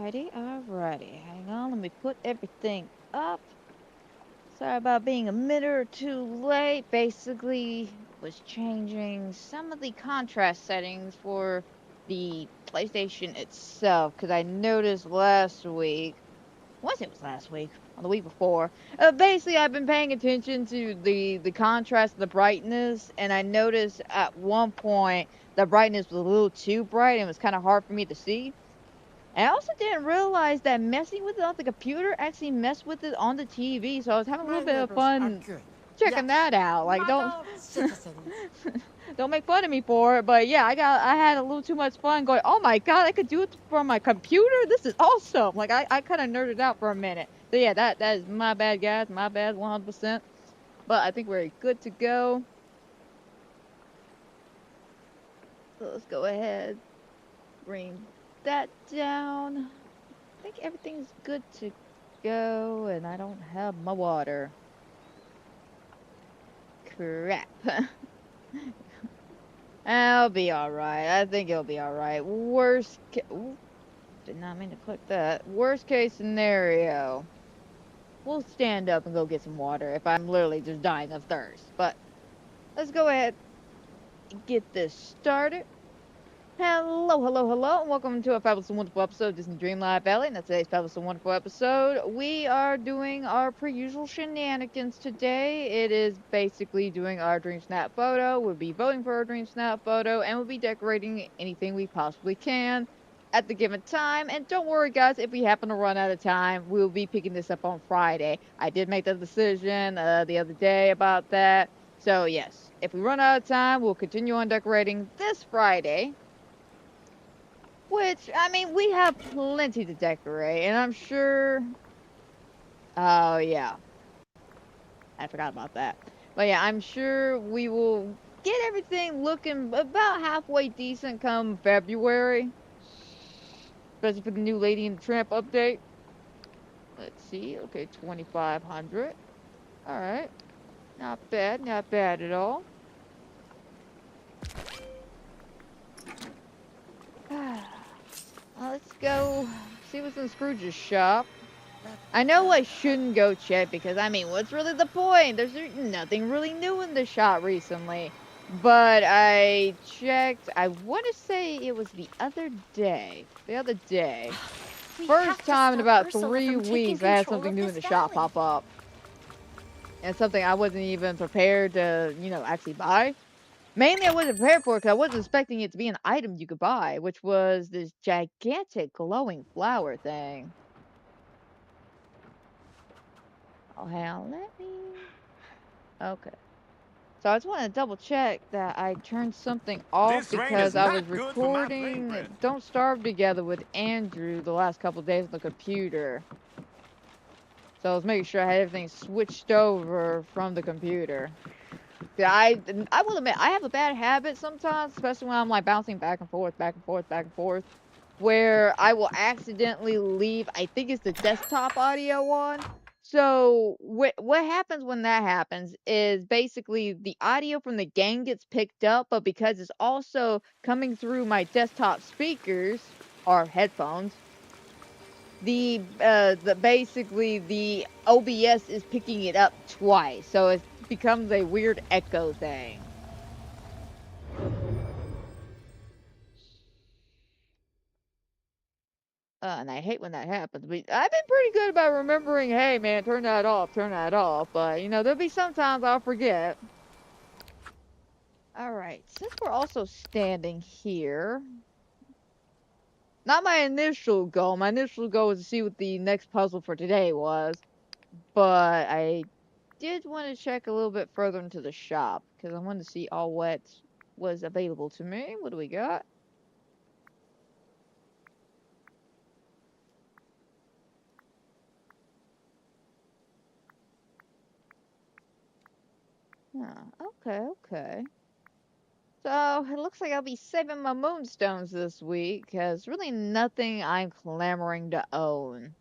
Alrighty. Hang on, let me put everything up. Sorry about being a minute or two late. Basically, was changing some of the contrast settings for the PlayStation itself because I noticed last week. Once it was last week, or the week before. Basically, I've been paying attention to the contrast, the brightness, and I noticed at one point the brightness was a little too bright and it was kind of hard for me to see. And I also didn't realize that messing with it on the computer actually messed with it on the TV, so I was having a My little bit of neighbors are fun good. checking Yes. that out. Like, don't Model citizens. don't make fun of me for it. But yeah, I had a little too much fun going. Oh my god, I could do it from my computer. This is awesome. Like I kind of nerded out for a minute. So yeah, that is my bad, guys. My bad, 100%. But I think we're good to go. So let's go ahead, bring that down. I think everything's good to go, and I don't have my water. Crap. I'll be alright. I think it'll be alright. Ooh, did not mean to click that. Worst case scenario. We'll stand up and go get some water if I'm literally just dying of thirst. But let's go ahead and get this started. Hello, and welcome to a fabulous and wonderful episode of Disney Dreamlight Valley. And that's today's fabulous and wonderful episode. We are doing our per-usual shenanigans today. It is basically doing our Dream Snap photo. We'll be voting for our Dream Snap photo, and we'll be decorating anything we possibly can at the given time. And don't worry, guys, if we happen to run out of time, we'll be picking this up on Friday. I did make the decision the other day about that. So, yes, if we run out of time, we'll continue on decorating this Friday. Which, I mean, we have plenty to decorate, and I'm sure. Oh, yeah. I forgot about that. But yeah, I'm sure we will get everything looking about halfway decent come February. Especially for the new Lady and the Tramp update. Let's see. Okay, 2,500. Alright. Not bad, not bad at all. Let's go see what's in Scrooge's shop. I know I shouldn't go check because, I mean, what's really the point? There's nothing really new in the shop recently. But I checked, I want to say it was the other day. We First have to time in stop about Ursula 3 from taking weeks I had control something of new in this the shop valley. pop up. And something I wasn't even prepared to, actually buy. Mainly I wasn't prepared for it because I wasn't expecting it to be an item you could buy, which was this gigantic glowing flower thing. Oh, hang on, let me... Okay. So I just want to double check that I turned something off This rain is because I was not good for my brain recording breath. Don't Starve Together with Andrew the last couple of days on the computer. So I was making sure I had everything switched over from the computer. Yeah, I will admit I have a bad habit sometimes, especially when I'm like bouncing back and forth, back and forth, where I will accidentally leave. I think it's the desktop audio on. So what happens when that happens is basically the audio from the game gets picked up, but because it's also coming through my desktop speakers or headphones, the basically the OBS is picking it up twice, so it becomes a weird echo thing. And I hate when that happens. But I've been pretty good about remembering, hey man, turn that off, turn that off. But there'll be sometimes I'll forget. All right, since we're also standing here, not my initial goal. My initial goal was to see what the next puzzle for today was, but I did want to check a little bit further into the shop because I wanted to see all what was available to me. What do we got? Okay. So it looks like I'll be saving my moonstones this week because really nothing I'm clamoring to own.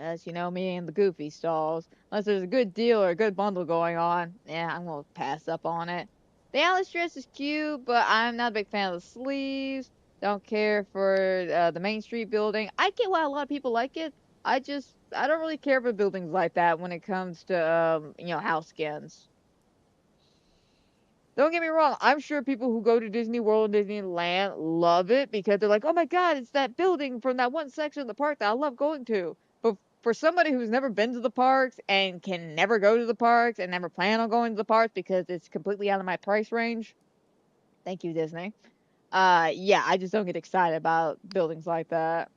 As you know, me and the goofy stalls. Unless there's a good deal or a good bundle going on, yeah, I'm gonna pass up on it. The Alice dress is cute, but I'm not a big fan of the sleeves. Don't care for the Main Street building. I get why a lot of people like it. I don't really care for buildings like that when it comes to house skins. Don't get me wrong, I'm sure people who go to Disney World and Disneyland love it because they're like, oh my god, it's that building from that one section of the park that I love going to. But for somebody who's never been to the parks and can never go to the parks and never plan on going to the parks because it's completely out of my price range, thank you, Disney. Yeah, I just don't get excited about buildings like that.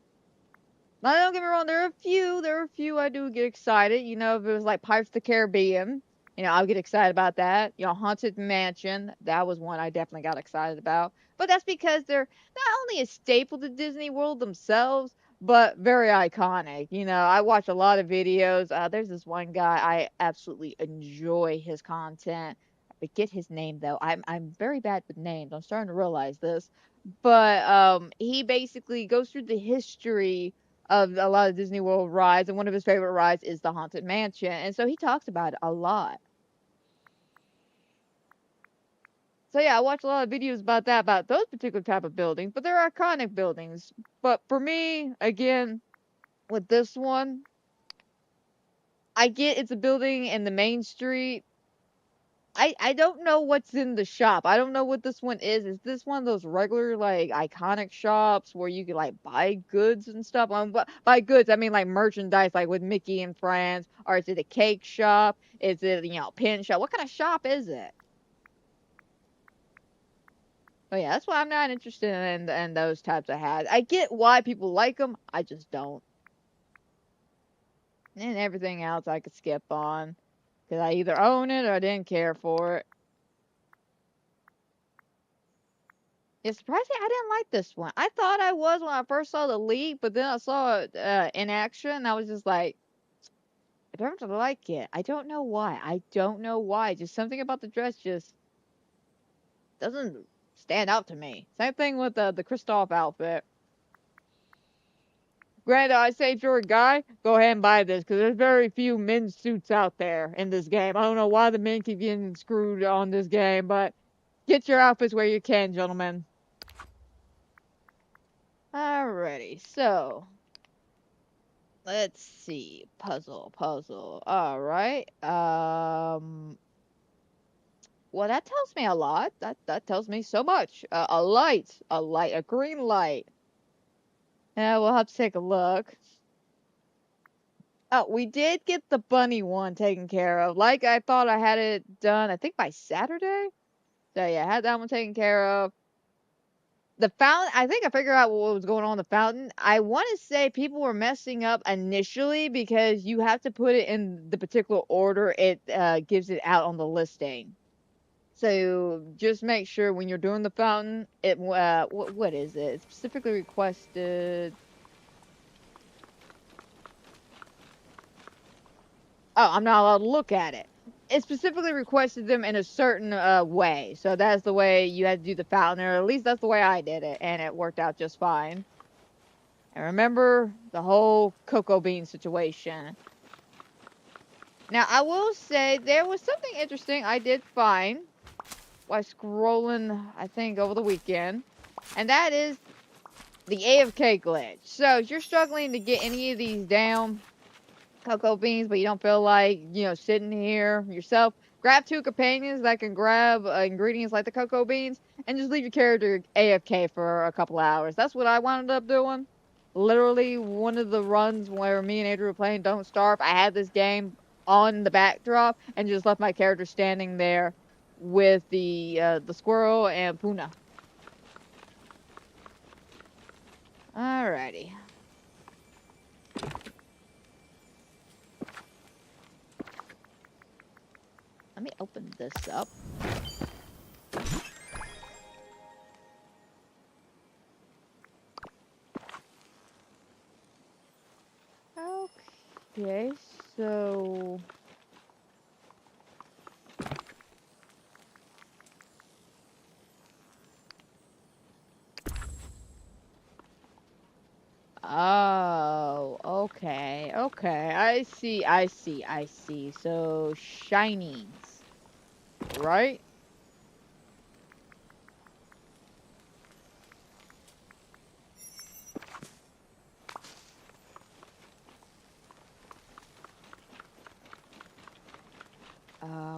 Now, don't get me wrong, there are a few I do get excited. You know, if it was like Pirates of the Caribbean, I'll get excited about that. Haunted Mansion, that was one I definitely got excited about. But that's because they're not only a staple to Disney World themselves, but very iconic. I watch a lot of videos. There's this one guy, I absolutely enjoy his content. I forget his name though. I'm very bad with names. I'm starting to realize this. But he basically goes through the history of a lot of Disney World rides, and one of his favorite rides is the Haunted Mansion, and so he talks about it a lot. So yeah, I watch a lot of videos about that, about those particular type of buildings, but they're iconic buildings. But for me, again, with this one, I get it's a building in the main street. I don't know what's in the shop. I don't know what this one is. Is this one of those regular like iconic shops where you can like buy goods and stuff? By goods, I mean like merchandise, like with Mickey and Friends. Or is it a cake shop? Is it a pin shop? What kind of shop is it? Oh yeah, that's why I'm not interested in those types of hats. I get why people like them. I just don't. And everything else I could skip on because I either own it or I didn't care for it. Yeah, surprisingly, I didn't like this one. I thought I was when I first saw the leak, but then I saw it in action, and I was just like, I don't like it. I don't know why. I don't know why. Just something about the dress just doesn't stand out to me. Same thing with the Kristoff outfit. Granted, I say if you're a guy, go ahead and buy this, because there's very few men's suits out there in this game. I don't know why the men keep getting screwed on this game, but get your outfits where you can, gentlemen. Alrighty, so let's see. Puzzle. All right. Well, that tells me a lot. That tells me so much. A green light. Yeah, we'll have to take a look. Oh, we did get the bunny one taken care of. Like I thought I had it done, I think by Saturday. So yeah, I had that one taken care of. The fountain, I think I figured out what was going on with the fountain. I want to say people were messing up initially because you have to put it in the particular order it gives it out on the listing. So just make sure when you're doing the fountain, what is it? It's specifically requested. Oh, I'm not allowed to look at it. It specifically requested them in a certain way. So that's the way you had to do the fountain, or at least that's the way I did it, and it worked out just fine. And remember the whole cocoa bean situation. Now, I will say there was something interesting I did find while scrolling, I think, over the weekend. And that is the AFK glitch. So, if you're struggling to get any of these down, cocoa beans, but you don't feel like, sitting here yourself, grab two companions that can grab ingredients like the cocoa beans and just leave your character AFK for a couple hours. That's what I wound up doing. Literally, one of the runs where me and Andrew were playing Don't Starve, I had this game on the backdrop and just left my character standing there with the squirrel and Puna. Alrighty. Let me open this up. Okay, so oh, okay. I see. So shinies, right?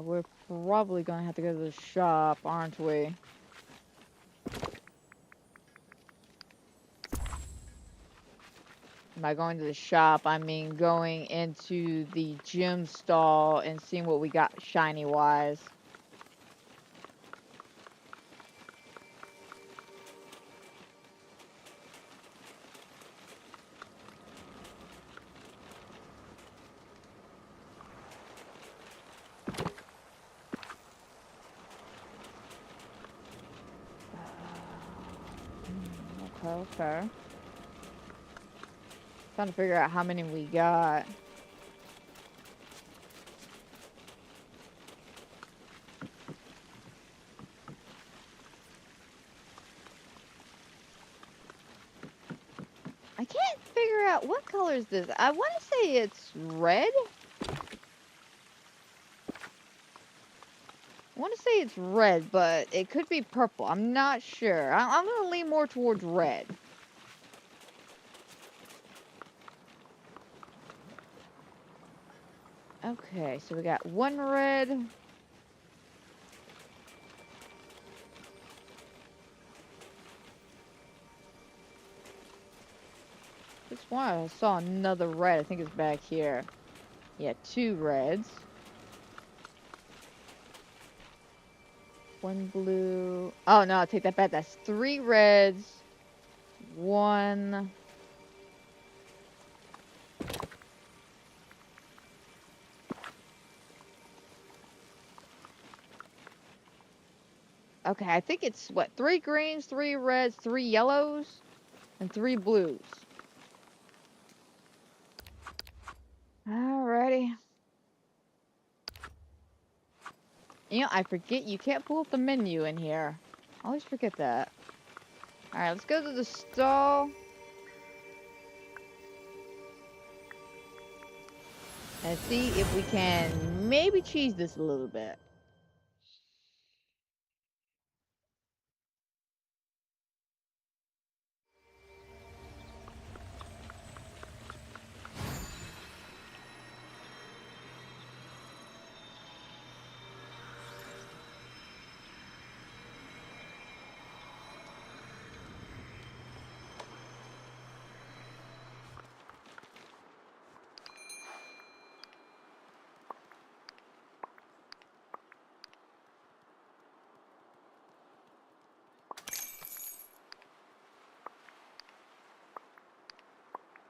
We're probably gonna have to go to the shop, aren't we? By going to the shop, I mean going into the gym stall and seeing what we got shiny wise. Okay. Trying to figure out how many we got. I can't figure out what color is this. I want to say it's red. I want to say it's red, but it could be purple. I'm not sure. I'm going to lean more towards red. Okay, so we got one red. This one, I saw another red. I think it's back here. Yeah, two reds. One blue. Oh, no, I'll take that back. That's three reds. One. Okay, I think it's what? Three greens, three reds, three yellows, and three blues. Alrighty. You know, I forget you can't pull up the menu in here. I always forget that. Alright, let's go to the stall. And see if we can maybe cheese this a little bit.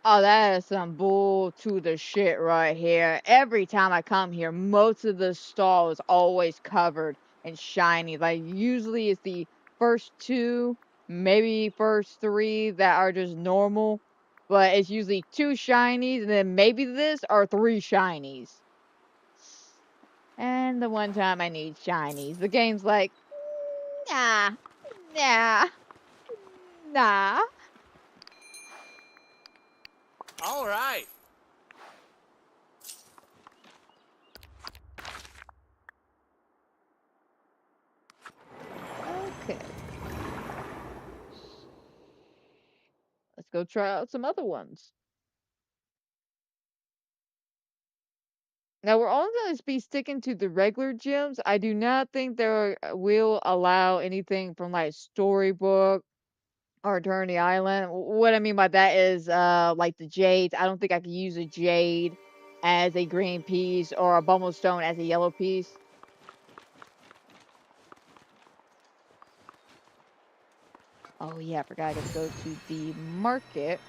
Oh, that is some bull to the shit right here. Every time I come here, most of the stall is always covered and shiny. Like, usually it's the first two, maybe first three that are just normal. But it's usually two shinies, and then maybe this or three shinies. And the one time I need shinies, the game's like, nah, nah, nah. All right. Okay. Let's go try out some other ones. Now we're only going to be sticking to the regular gyms. I do not think they will allow anything from like Storybook or Eternity Island. What I mean by that is like the jades. I don't think I can use a jade as a green piece or a Bumblestone as a yellow piece. Oh yeah, I forgot I got to go to the market.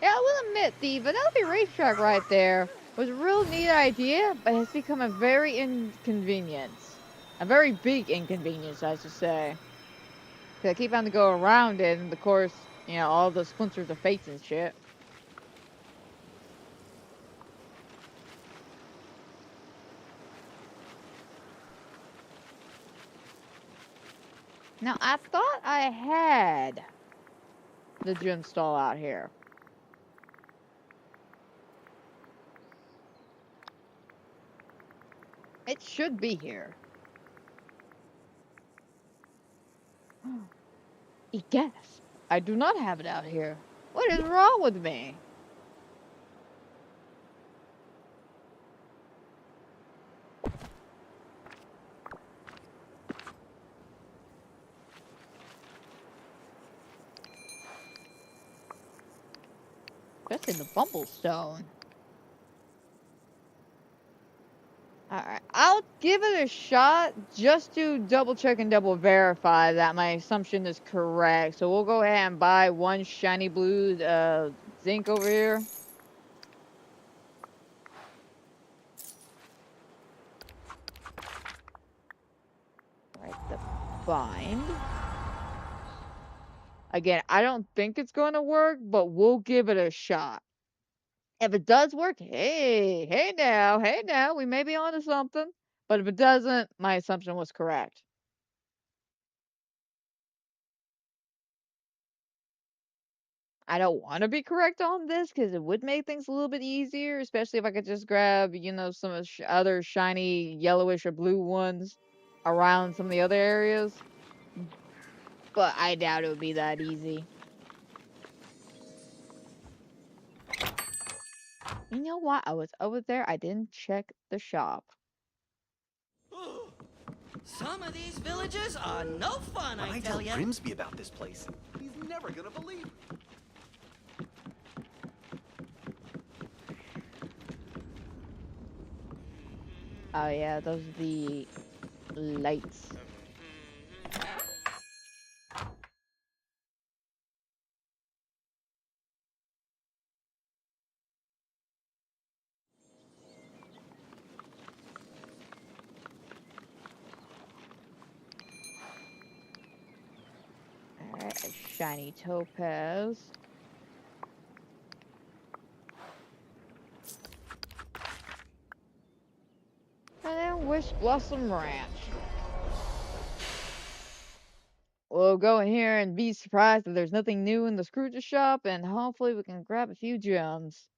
Yeah, I will admit the Vanellope racetrack right there was a real neat idea, but it's become a very inconvenience. A very big inconvenience, I should say. 'Cause I keep having to go around it, and of course, you know, all the splinters of fates and shit. Now, I thought I had the gym stall out here. It should be here. Gasp! I do not have it out here. What is wrong with me? That's in the Bumblestone. Alright, I'll give it a shot just to double check and double verify that my assumption is correct. So we'll go ahead and buy one shiny blue zinc over here. Right, the bind. Again, I don't think it's going to work, but we'll give it a shot. If it does work, hey now, we may be onto something. But if it doesn't, my assumption was correct. I don't want to be correct on this because it would make things a little bit easier, especially if I could just grab, some of the other shiny yellowish or blue ones around some of the other areas. But I doubt it would be that easy. You know what? I was over there. I didn't check the shop. Some of these villages are no fun, When I I tell tell ya. Grimsby about this place, he's never gonna believe it. Oh yeah, those are the lights. Alright, a shiny topaz. And then Wish Blossom Ranch. We'll go in here and be surprised if there's nothing new in the Scrooge shop, and hopefully we can grab a few gems.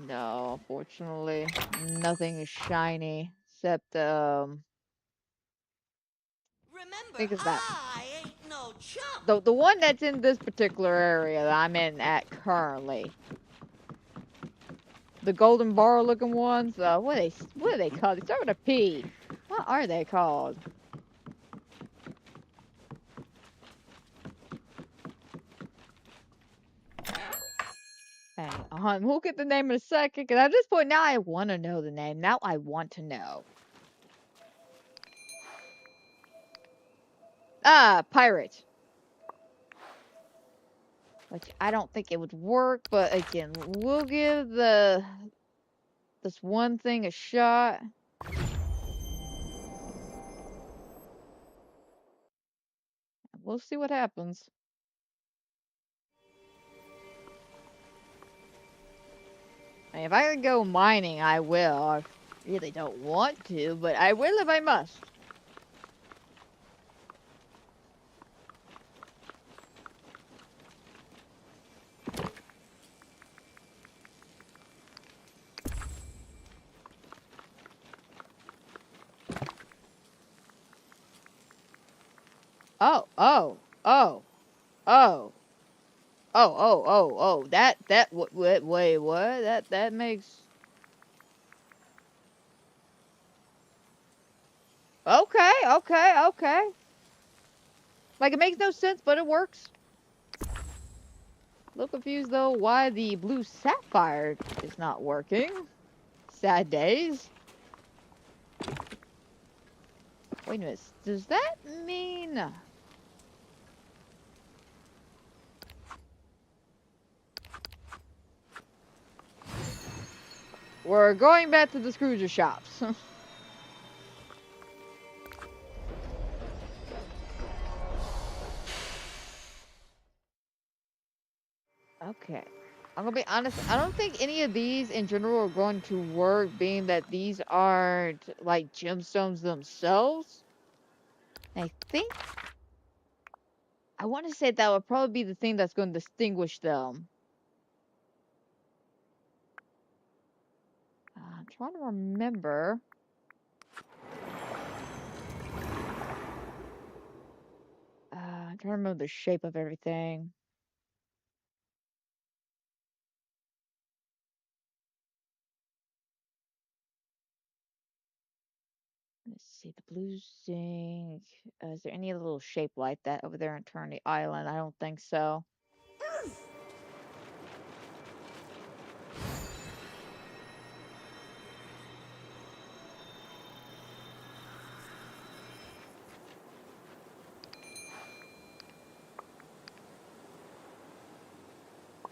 No, unfortunately, nothing is shiny except I Remember, think it's that I ain't no chump. the one that's in this particular area that I'm in at currently. The golden bar looking ones. What are they called? They start with a P. What are they called? Hang on, we'll get the name in a second. Because at this point now I want to know the name. Now I want to know. Ah, pirate. Which I don't think it would work, but again, we'll give this one thing a shot. We'll see what happens. I mean, if I can go mining, I will. I really don't want to, but I will if I must. Oh, oh, oh, oh. Oh. Wait, what? That makes... Okay. Like, it makes no sense, but it works. A little confused, though, why the blue sapphire is not working. Sad days. Wait a minute, does that mean... We're going back to the Scrooge shops. Okay. I'm gonna be honest, I don't think any of these in general are going to work, being that these aren't, like, gemstones themselves. I think I want to say that would probably be the thing that's going to distinguish them. I'm trying to remember. I'm trying to remember the shape of everything. Let's see, the blue zinc. Is there any little shape like that over there in Eternity Island? I don't think so.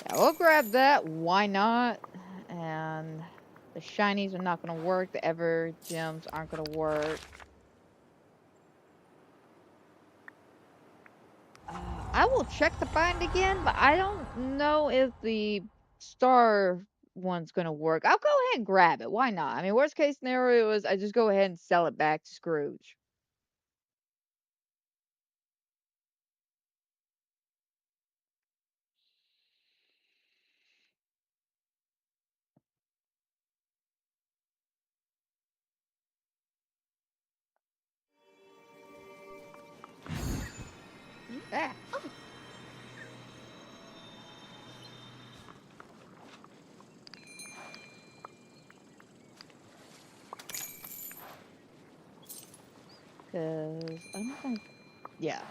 Yeah, we'll grab that. Why not? And the shinies are not going to work. The ever gems aren't going to work. I will check the bind again, but I don't know if the star one's going to work. I'll go ahead and grab it. Why not? I mean, worst case scenario is I just go ahead and sell it back to Scrooge. Ah. Because I'm not going to... Yeah.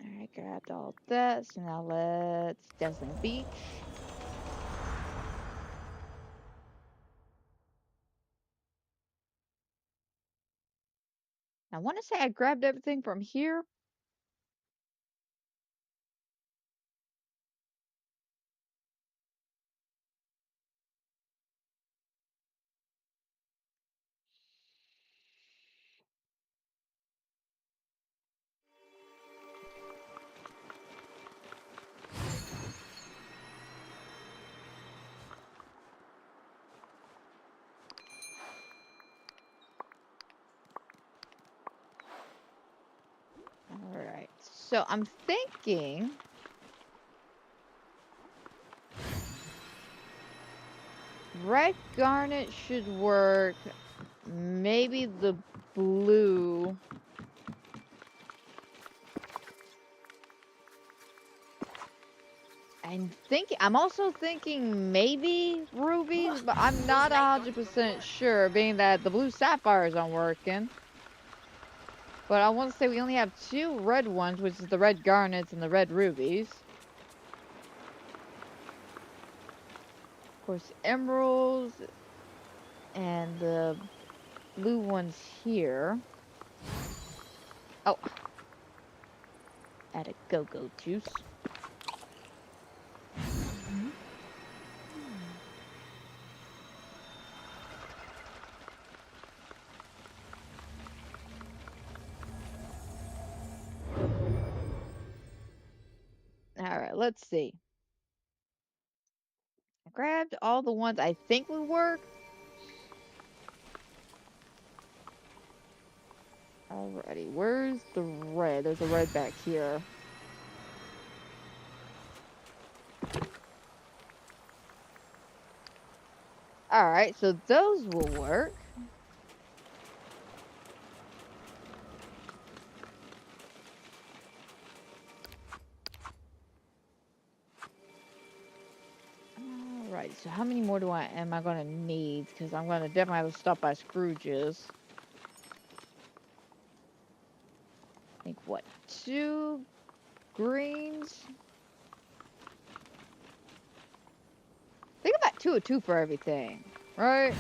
Alright, grabbed all that. So now let's Dazzling Beach. I want to say I grabbed everything from here. Alright, so I'm thinking red garnet should work. Maybe the blue. I'm also thinking maybe rubies, but I'm not 100% sure, being that the blue sapphires aren't working. But I want to say we only have 2 red ones, which is the red garnets and the red rubies. Of course, emeralds and the blue ones here. Oh, add a go-go juice. Alright, let's see. I grabbed all the ones I think would work. Alrighty, where's the red? There's a red back here. Alright, so those will work. Alright, so how many more am I gonna need? Because I'm gonna definitely have to stop by Scrooge's. I think what, 2 greens? I think about 2 or 2 for everything, right?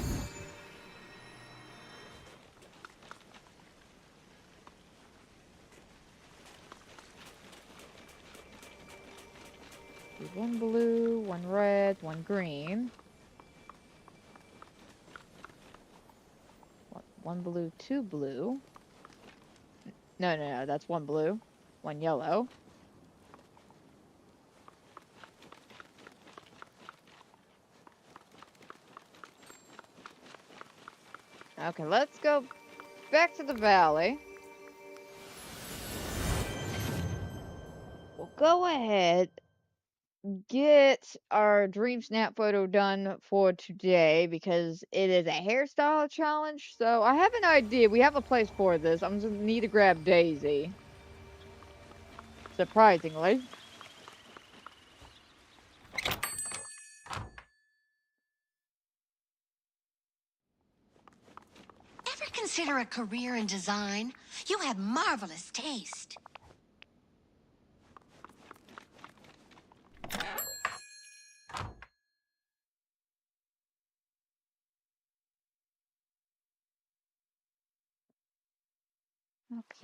Do 1 blue, 1 red, 1 green. 1 blue, 2 blue. No, that's 1 blue, 1 yellow. Okay, let's go back to the valley. We'll go ahead, get our dream snap photo done for today because it is a hairstyle challenge. So I have an idea. We have a place for this. I'm just need to grab Daisy. Surprisingly. Ever consider a career in design? You have marvelous taste.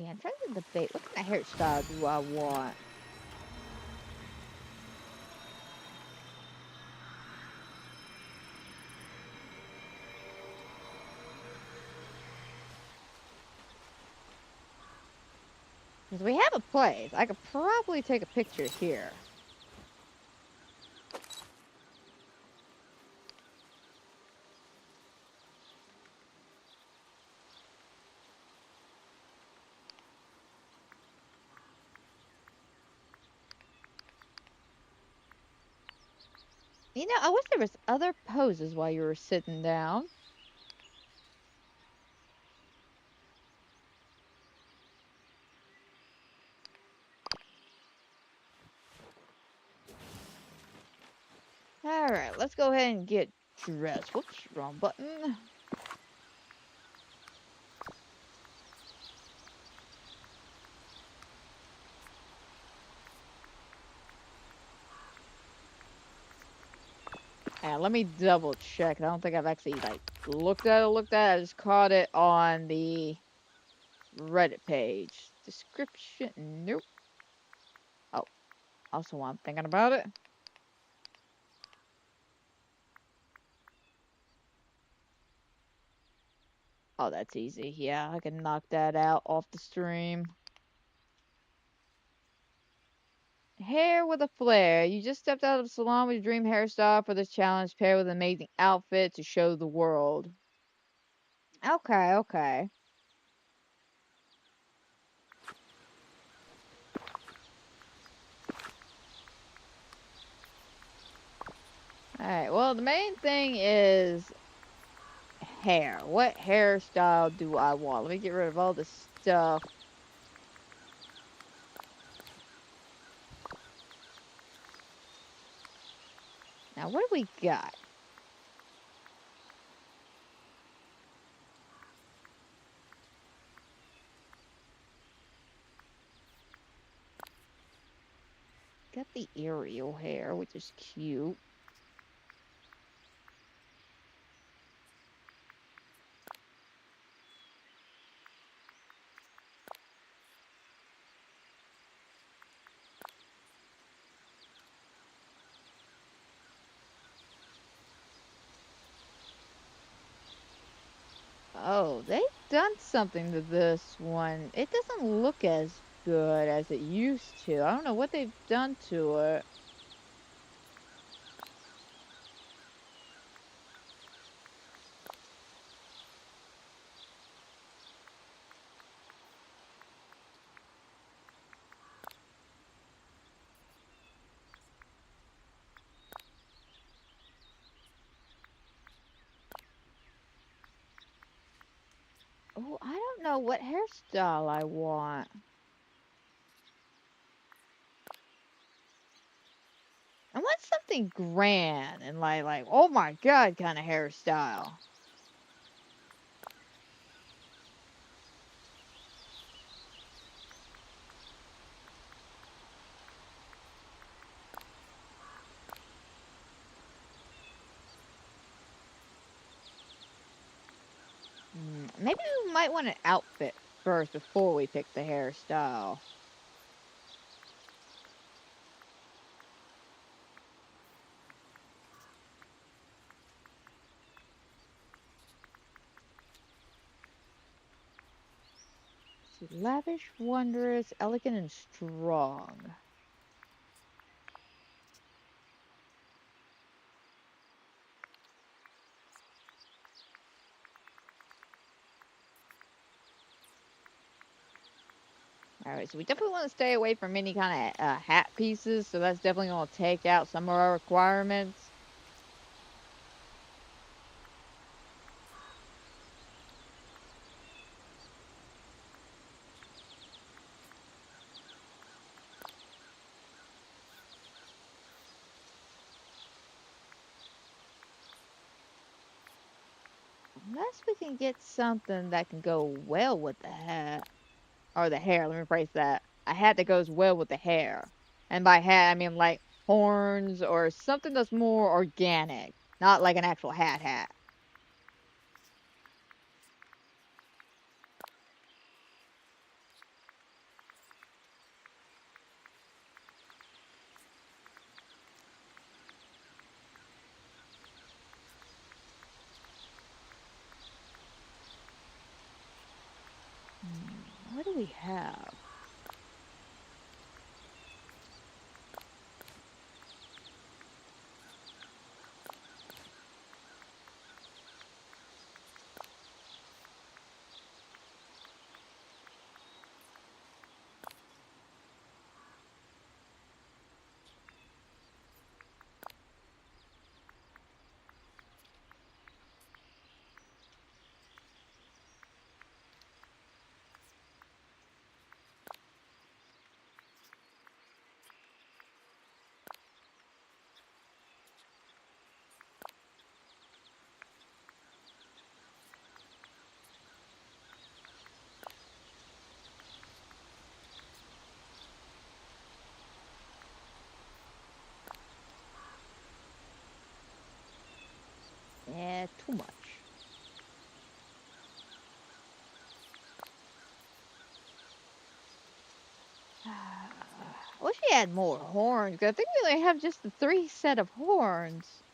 Okay, I'm trying to debate what kind of hairstyle do I want. Because we have a place. I could probably take a picture here. You know, I wish there was other poses while you were sitting down. Alright, let's go ahead and get dressed. Whoops, wrong button. And let me double check. I don't think I've actually like looked at it. I just caught it on the Reddit page. Description. Nope. Oh, also while I'm thinking about it. Oh, that's easy. Yeah, I can knock that out off the stream. Hair with a flare. You just stepped out of the salon with your dream hairstyle for this challenge, paired with an amazing outfit to show the world. Okay, okay. Alright, well, the main thing is hair. What hairstyle do I want? Let me get rid of all this stuff. Now, what do we got? Got the Ariel hair, which is cute. Oh, they've done something to this one. It doesn't look as good as it used to. I don't know what they've done to it. Oh, I don't know what hairstyle I want. I want something grand and like oh my god kind of hairstyle. Maybe we might want an outfit first before we pick the hairstyle. See, lavish, wondrous, elegant, and strong. Alright, so we definitely want to stay away from any kind of hat pieces, so that's definitely going to take out some of our requirements. Unless we can get something that can go well with the hat. Or the hair, let me rephrase that. A hat that goes well with the hair. And by hat, I mean like horns or something that's more organic. Not like an actual hat. What do we have? Yeah, too much. I wish we had more horns, 'cause I think we only have just the 3 set of horns.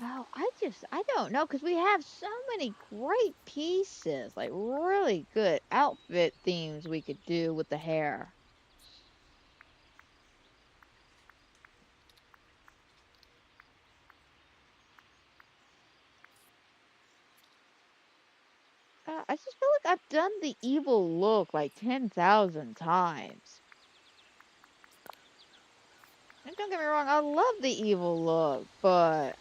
Oh, I don't know, because we have so many great pieces, like really good outfit themes we could do with the hair. I just feel like I've done the evil look like 10,000 times. And don't get me wrong, I love the evil look, but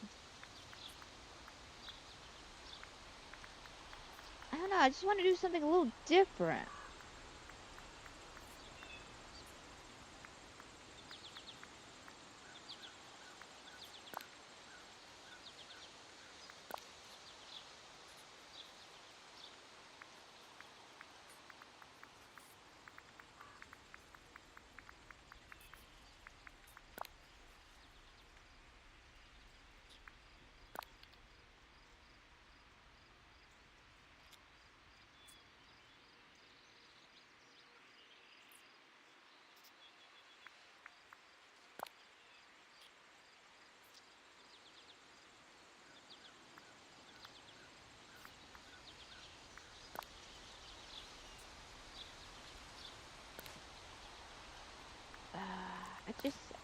I don't know, I just want to do something a little different.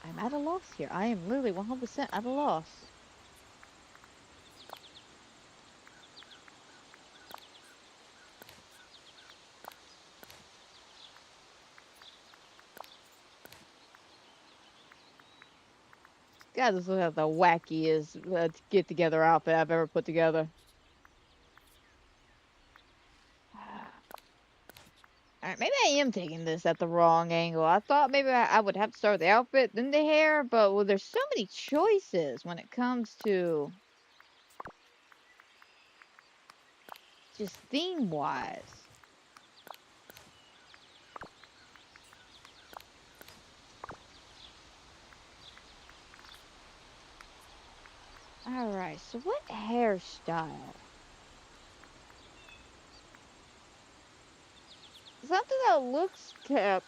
I'm at a loss here. I am literally 100% at a loss. God, this looks like the wackiest get together outfit I've ever put together. Alright, maybe I am taking this at the wrong angle. I thought maybe I would have to start with the outfit, then the hair, but well, there's so many choices when it comes to just theme wise. Alright, so what hairstyle? Something that looks kept.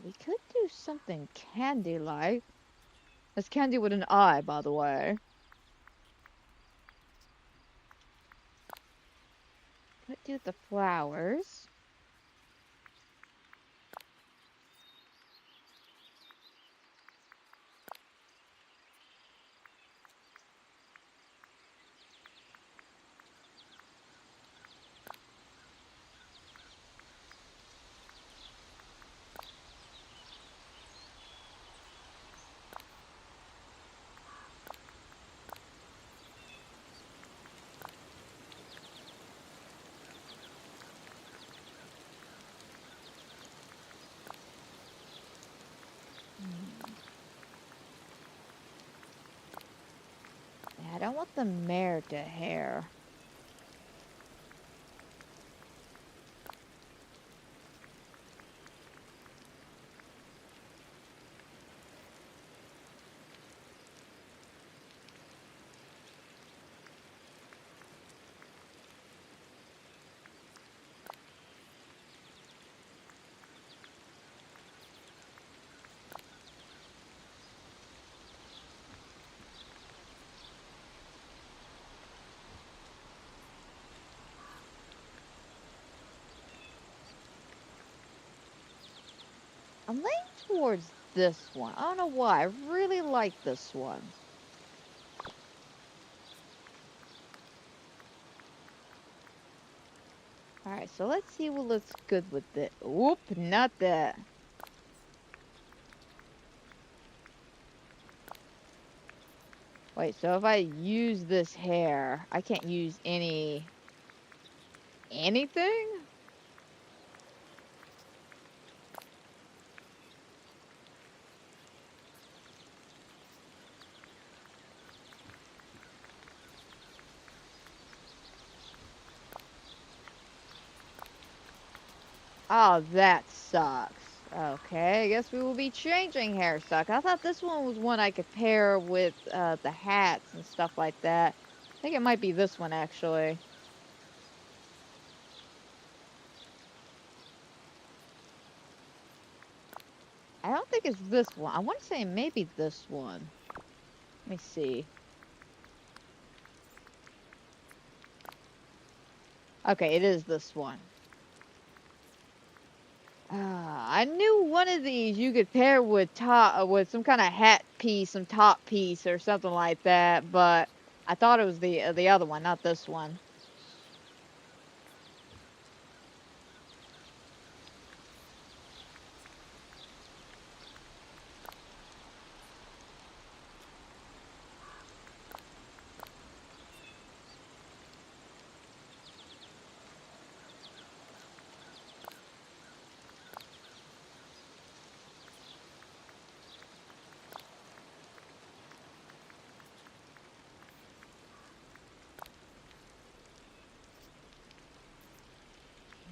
We could do something candy-like. That's candy with an I, by the way. Could do the flowers. Yeah, I don't want the mare to hair. I'm leaning towards this one. I don't know why. I really like this one. Alright, so let's see what looks good with it. Whoop, not that. Wait, so if I use this hair, I can't use anything? Oh, that sucks. Okay, I guess we will be changing hair suck. I thought this one was one I could pair with the hats and stuff like that. I think it might be this one actually. I don't think it's this one. I want to say maybe this one. Let me see. Okay, it is this one. I knew one of these you could pair with with some kind of hat piece, some top piece, or something like that. But I thought it was the other one, not this one.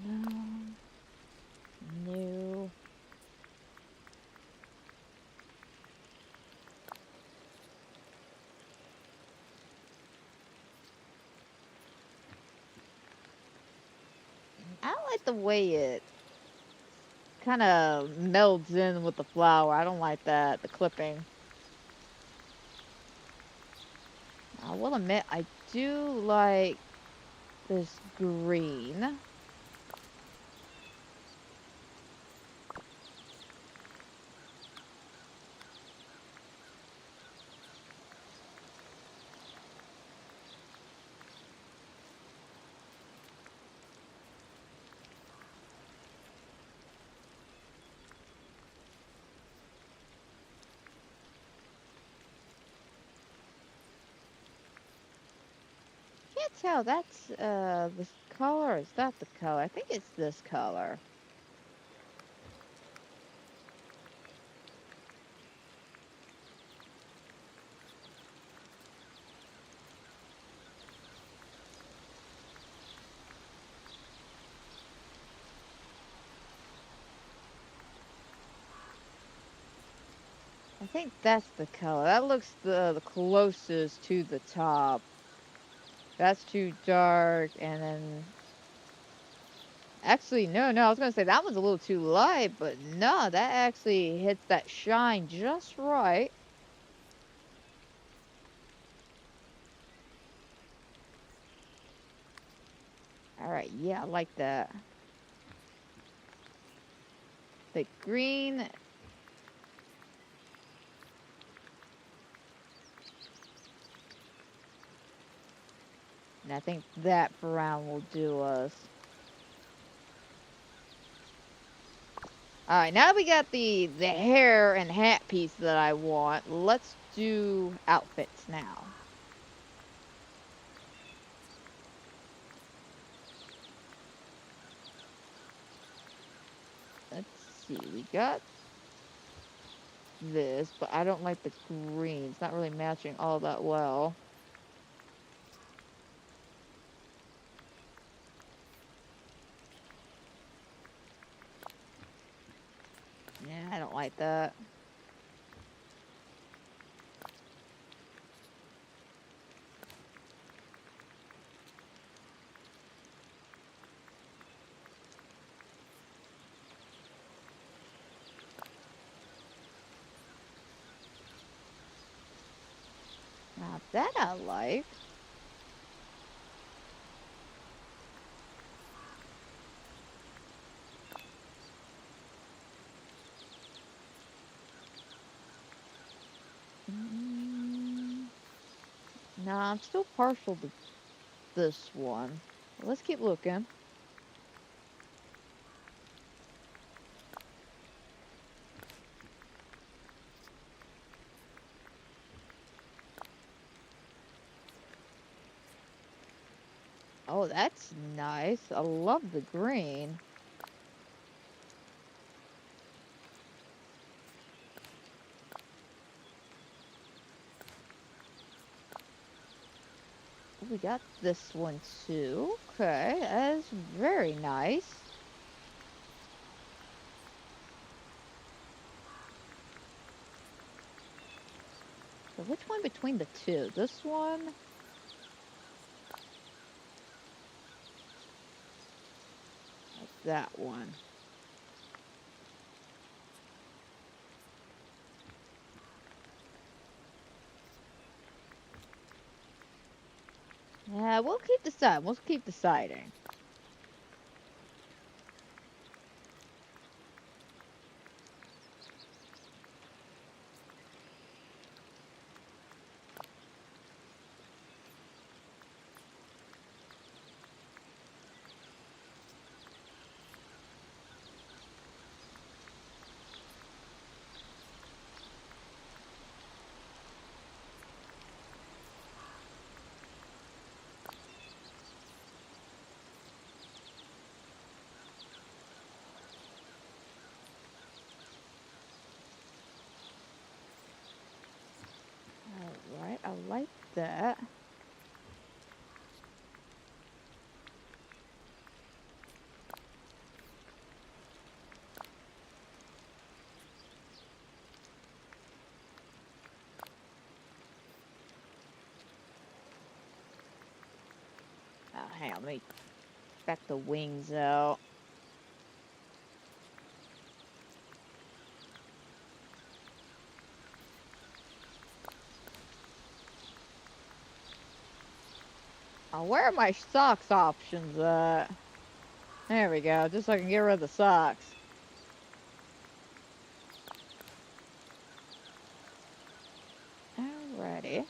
No, no. I don't like the way it kind of melds in with the flower. I don't like that, the clipping. I will admit, I do like this green. Can't tell, that's this color, or is that the color? I think it's this color. think that's the color. That looks the closest to the top. That's too dark, and then... Actually, no, I was gonna say that one's a little too light, but no, that actually hits that shine just right. Alright, yeah, I like that. The green... And I think that brown will do us. Alright, now we got the hair and hat piece that I want. Let's do outfits now. Let's see, we got this, but I don't like the green. It's not really matching all that well. Yeah, I don't like that. Now that I like. Nah, I'm still partial to this one. Let's keep looking. Oh, that's nice. I love the green. We got this one too. Okay, that is very nice. So which one between the two? This one? Like that one. Yeah, we'll keep deciding. We'll keep deciding. Alright, I like that. Oh, hang on, let me back the wings out. Oh, where are my socks options at? There we go, just so I can get rid of the socks. Alrighty.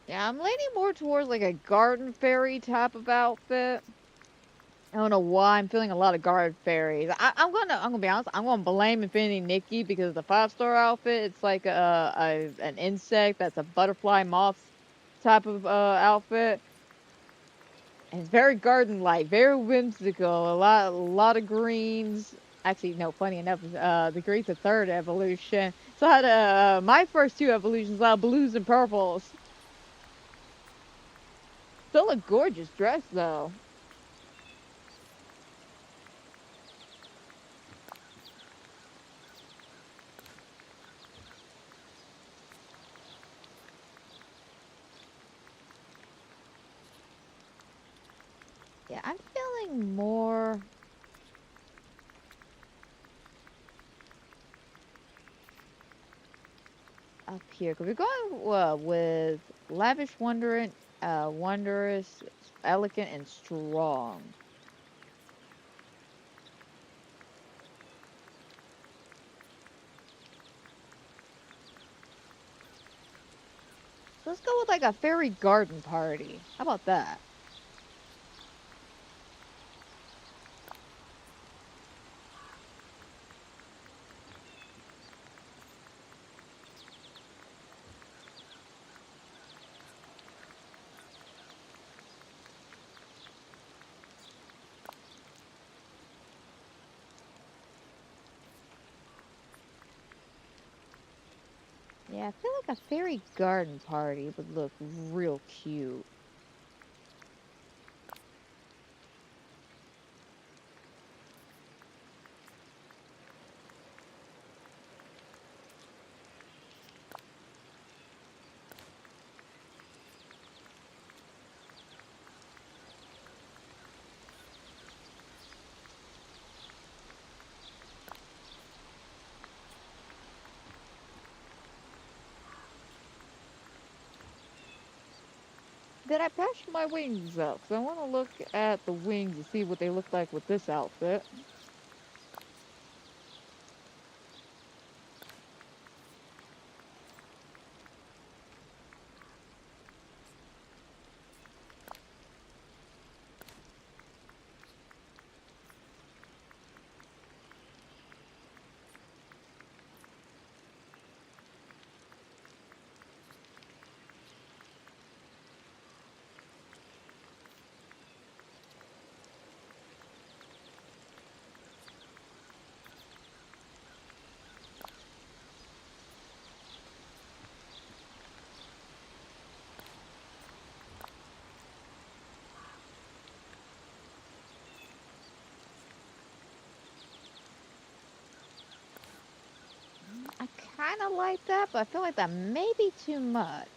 Yeah, I'm leaning more towards like a garden fairy type of outfit. I don't know why I'm feeling a lot of garden fairies. I'm gonna be honest. I'm gonna blame Infinity Nikki because the 5-star outfit. It's like an insect that's a butterfly moth type of outfit. And it's very garden-like, very whimsical. A lot of greens. Actually, no. Funny enough, the green's the third evolution. So I had my first two evolutions, a lot of blues and purples. Still a gorgeous dress, though. Yeah, I'm feeling more up here because we're going with lavish, wondrous, elegant, and strong. So let's go with like a fairy garden party. How about that? Yeah, I feel like a fairy garden party would look real cute. Did I patch my wings up? Because I want to look at the wings to see what they look like with this outfit. I kind of like that, but I feel like that may be too much.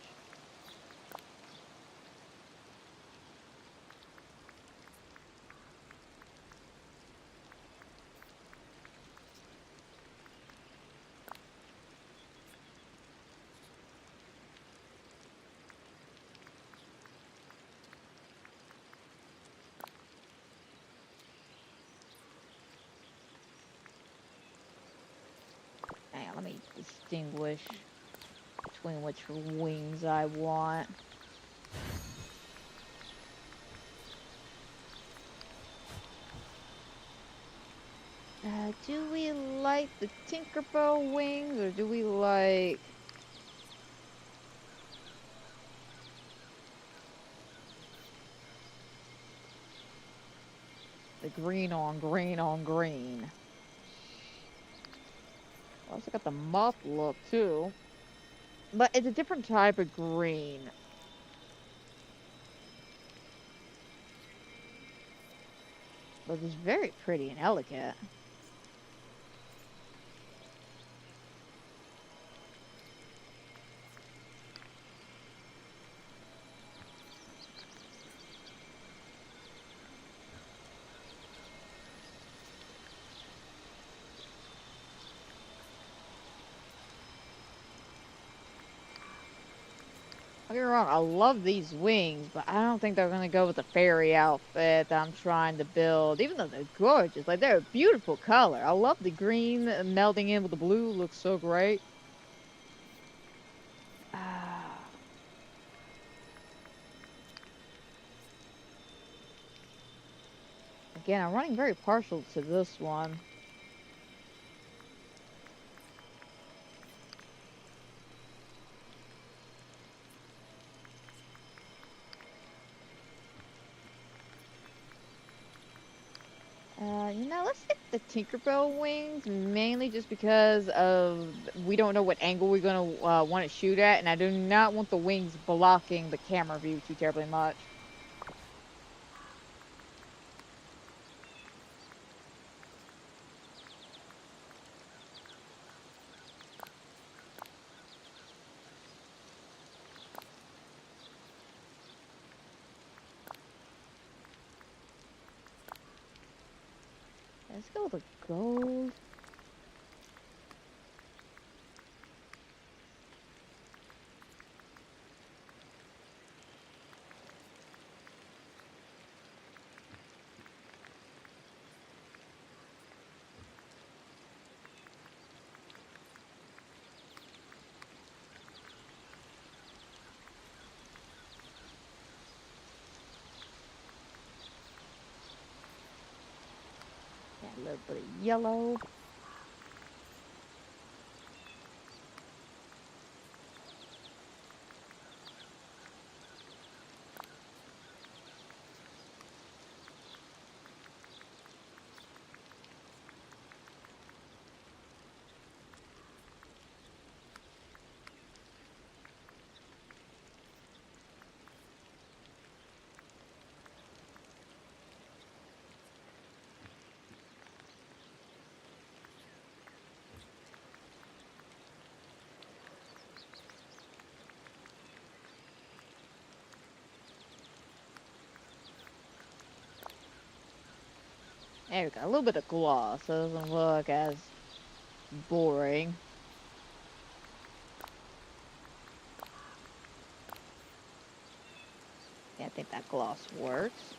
Hang on, let me distinguish between which wings I want. Do we like the Tinkerbell wings or do we like the green on green on green? Also got the moth look too, but it's a different type of green. But it's very pretty and elegant. Don't get me wrong, I love these wings, but I don't think they're gonna go with the fairy outfit that I'm trying to build. Even though they're gorgeous, like they're a beautiful color. I love the green melding in with the blue. Looks so great. Ah. Again, I'm running very partial to this one. Let's get the Tinkerbell wings, mainly just because of we don't know what angle we're gonna want to shoot at, and I do not want the wings blocking the camera view too terribly much. Let's go with the gold. Got a little bit of yellow. There we go. A little bit of gloss, so it doesn't look as boring. Yeah, I think that gloss works.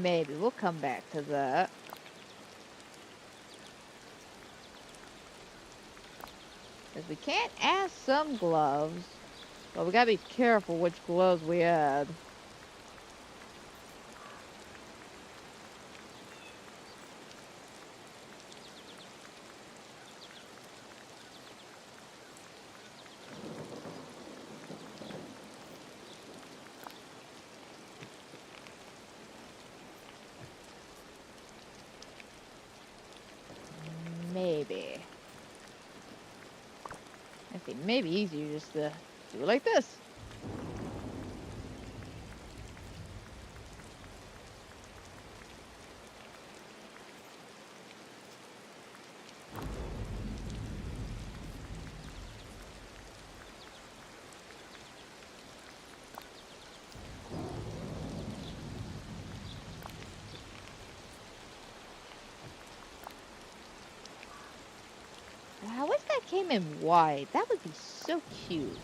Maybe we'll come back to that. Because we can't add some gloves, but we gotta be careful which gloves we add. Maybe. I think maybe easier just to do it like this. I wish that came in white. That would be so cute.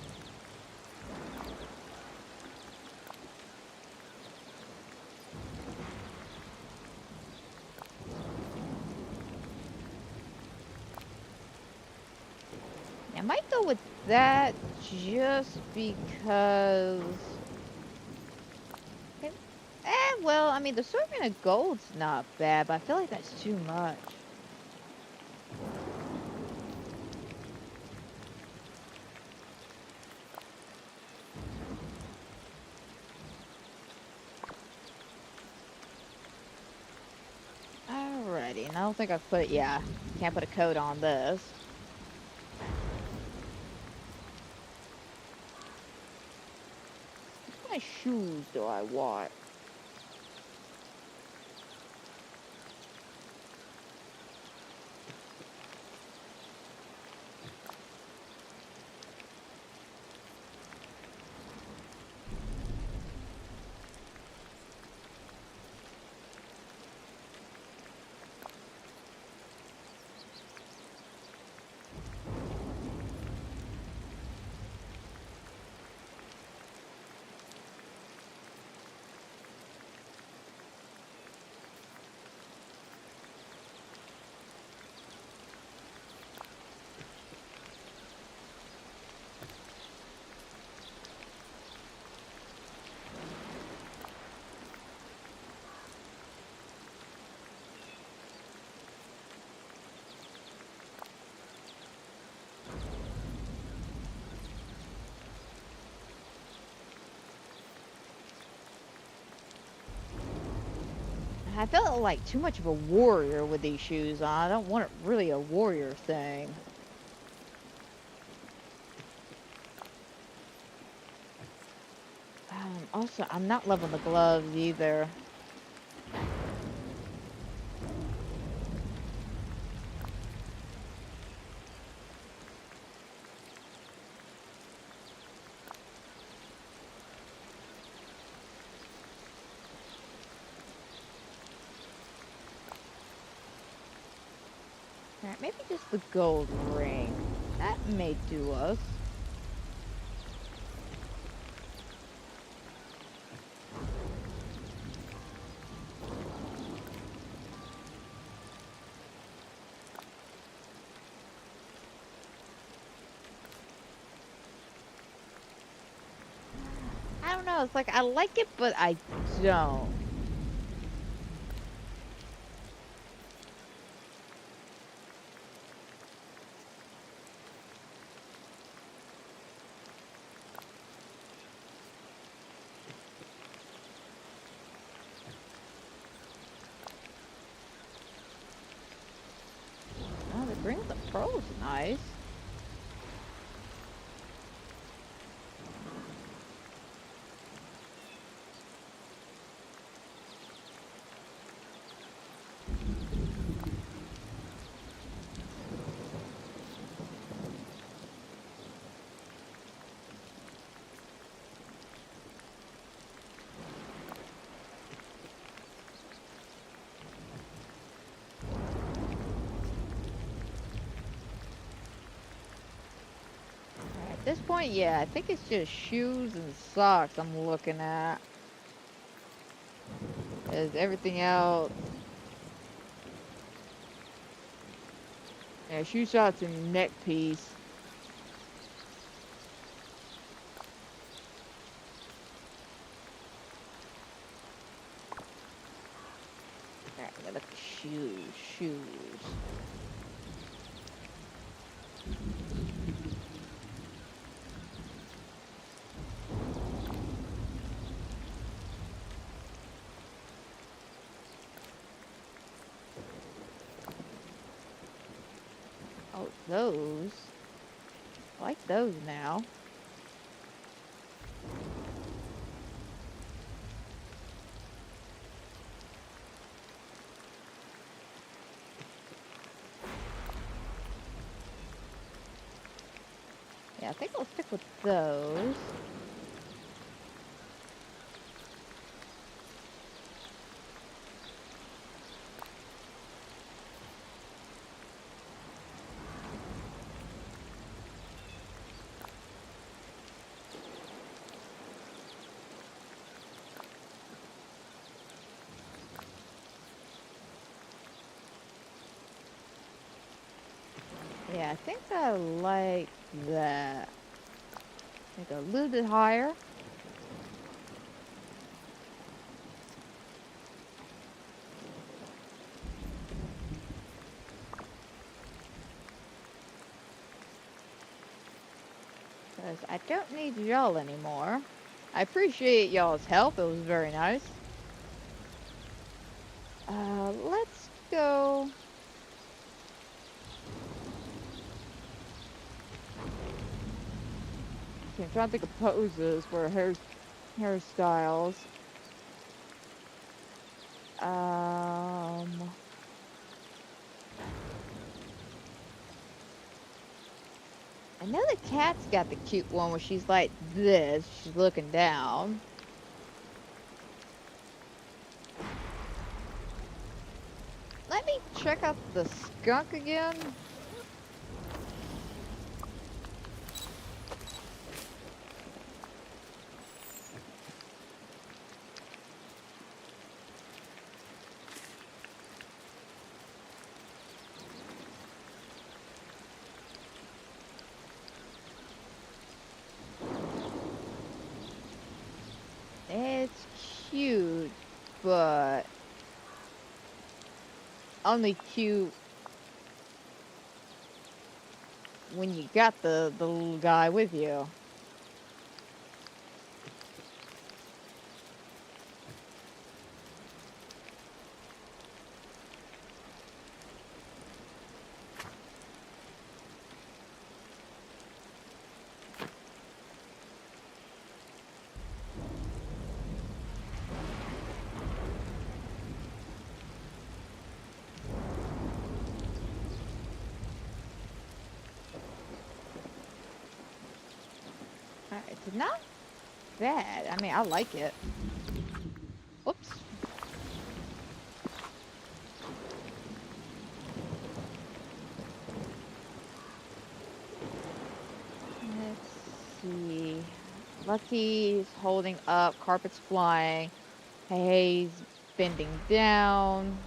I might go with that just because... well, I mean, the assortment of gold's not bad, but I feel like that's too much. Alrighty, and I don't think I've put, yeah, can't put a coat on this. What kind of shoes do I want? I felt like too much of a warrior with these shoes on. I don't want it really a warrior thing. Also, I'm not loving the gloves either. Alright, maybe just the gold ring. That may do us. I don't know, it's like I like it, but I don't. Oh, the ring with the pearl's nice. At this point, yeah, I think it's just shoes and socks I'm looking at. As everything else. Yeah, shoe shots and neck piece. Alright, we gotta look at shoes. Oh, those. I like those now. Yeah, I think I'll stick with those. Yeah, I think I like that. Make it a little bit higher. Because I don't need y'all anymore. I appreciate y'all's help. It was very nice. Let's go. Okay, I'm trying to think of poses for hairstyles. I know the cat's got the cute one where she's like this. She's looking down. Let me check out the skunk again. It's cute, but only cute when you got the little guy with you. It's not bad. I mean, I like it. Whoops. Let's see. Lucky's holding up, carpet's flying, Hay's bending down.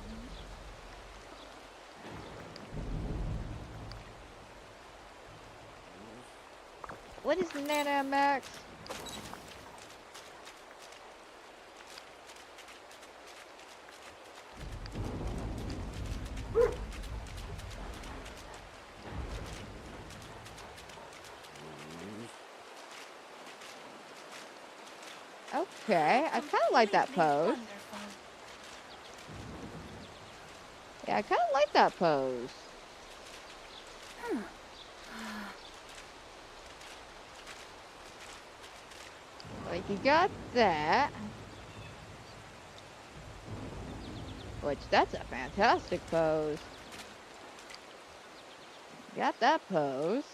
What is Nana Max? Okay, I kind of like that pose. Yeah, I kind of like that pose. Like, you got that. Which, that's a fantastic pose. Got that pose.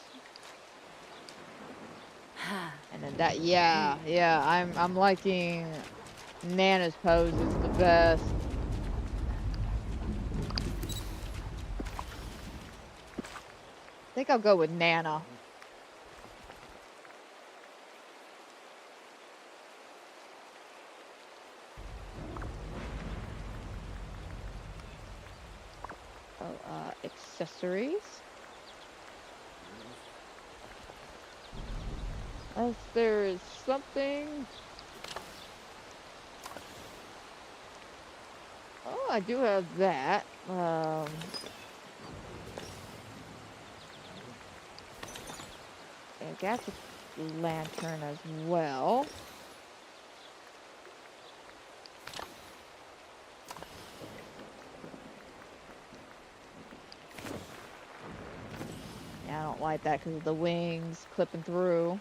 And then that, yeah, I'm liking Nana's pose is the best. I think I'll go with Nana. Oh, accessories. Unless there is something. Oh, I do have that. I got the lantern as well. Yeah, I don't like that because of the wings clipping through.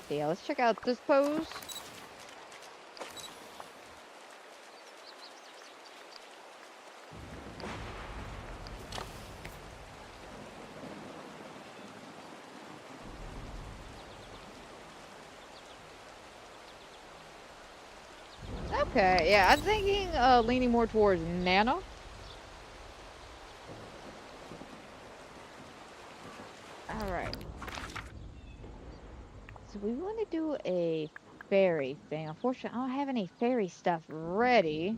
Okay, yeah, let's check out this pose. Okay, yeah, I'm thinking leaning more towards Nana. Alright. So we want to do a fairy thing. Unfortunately, I don't have any fairy stuff ready.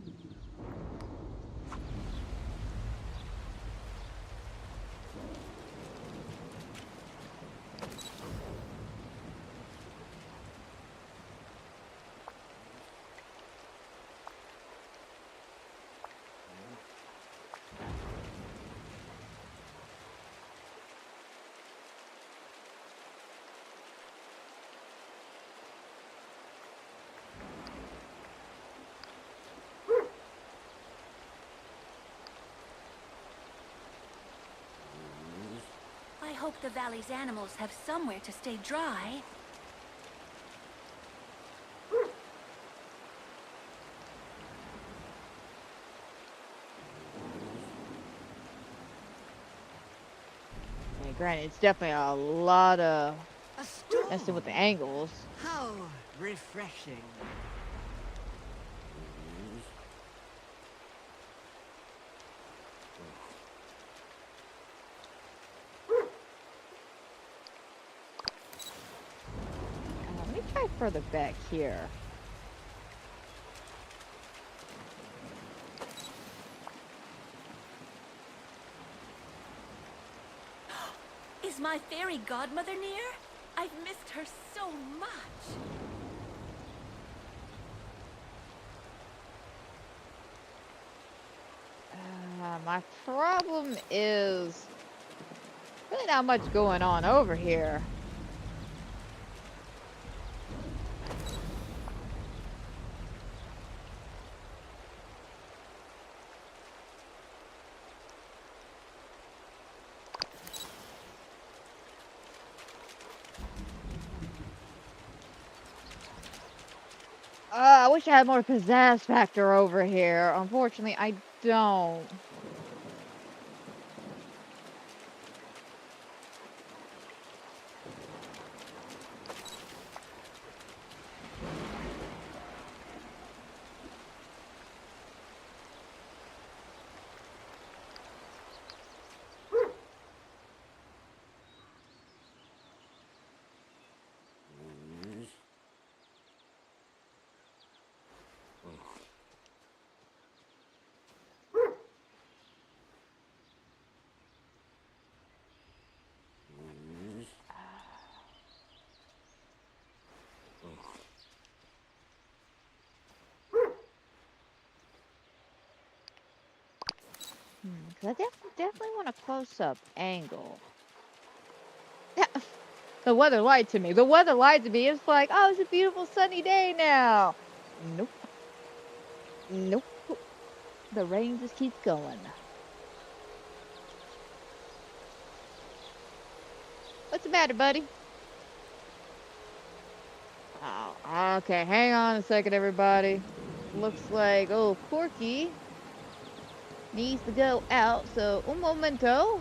I hope the valley's animals have somewhere to stay dry. Yeah, granted, it's definitely a lot of A storm. messing with the angles. How refreshing. Let me try further back here. Is my fairy godmother near? I've missed her so much. My problem is really not much going on over here. I wish I had more pizzazz factor over here. Unfortunately, I don't. 'Cause I definitely want a close-up angle. The weather lied to me. The weather lied to me. It's like, oh, it's a beautiful sunny day now. Nope. Nope. The rain just keeps going. What's the matter, buddy? Oh, okay. Hang on a second, everybody. Looks like old Corky needs to go out, so un momento.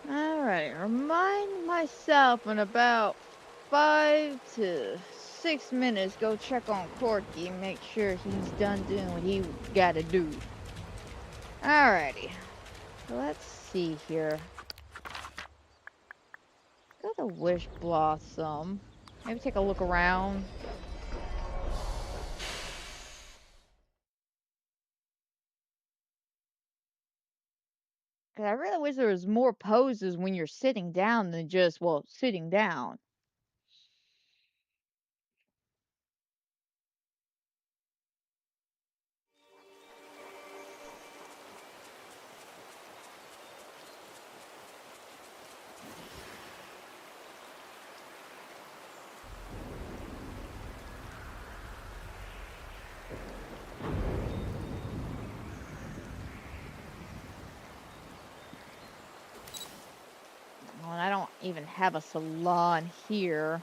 Alright, remind myself in about 5 to 6 minutes, go check on Corky and make sure he's done doing what he gotta do. Alrighty, let's see here. Go to Wish Blossom. Maybe take a look around. 'Cause I really wish there was more poses when you're sitting down than just, well, sitting down. Well, I don't even have a salon here.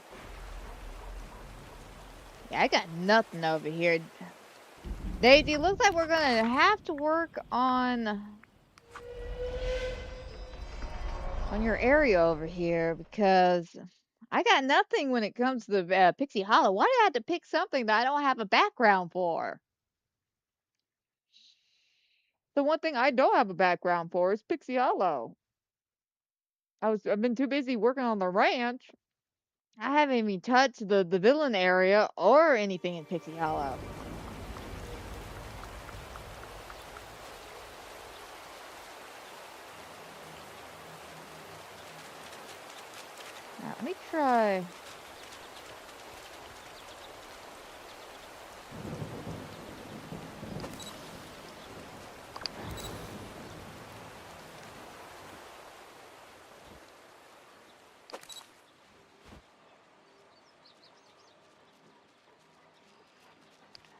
Yeah, I got nothing over here. Daisy, looks like we're gonna have to work on your area over here because I got nothing when it comes to the Pixie Hollow. Why do I have to pick something that I don't have a background for? The one thing I don't have a background for is Pixie Hollow. I've been too busy working on the ranch. I haven't even touched the villain area or anything in Pixie Hollow. Now, let me try.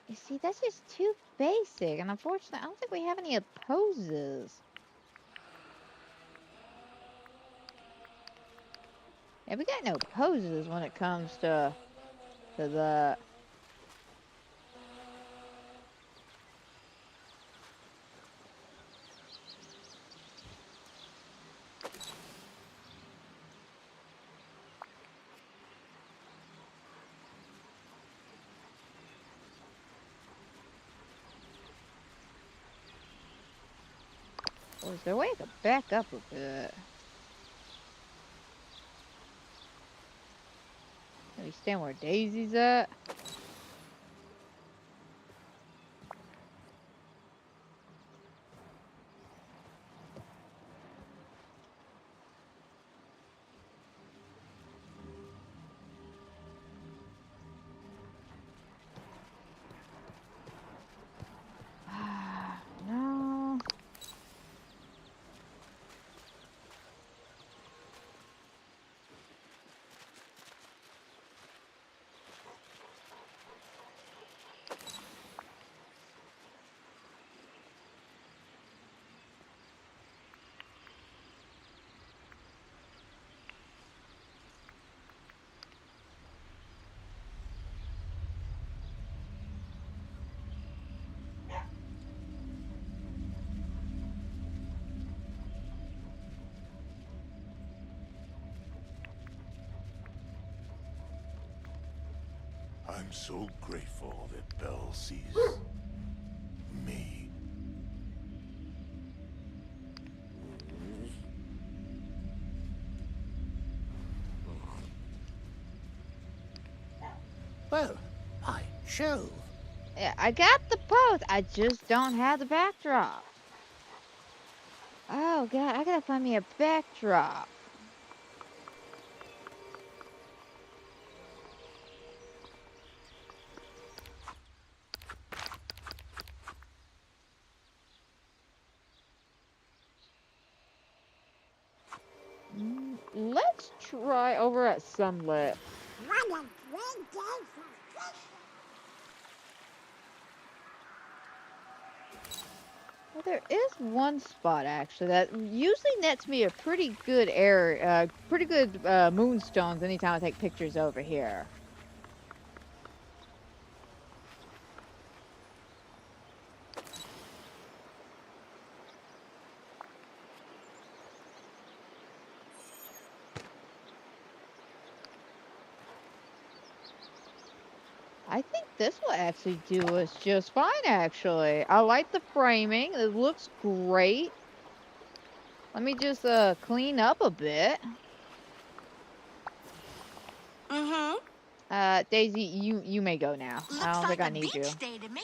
You see, that's just too basic, and unfortunately, I don't think we have any poses. Yeah, we got no poses when it comes to the. So is there a way I could back up a bit? Maybe stand where Daisy's at? No. I'm so grateful that Belle sees me. Well, by Jove. Yeah, I got the post. I just don't have the backdrop. Oh god, I gotta find me a backdrop. Let's try over at Sunlit. Well, there is one spot actually that usually nets me a pretty good area, pretty good moonstones anytime I take pictures over here. I think this will actually do us just fine, actually. I like the framing. It looks great. Let me just clean up a bit. Mm-hmm. Daisy, you may go now. I Looks don't think like I a need you. beach day to me.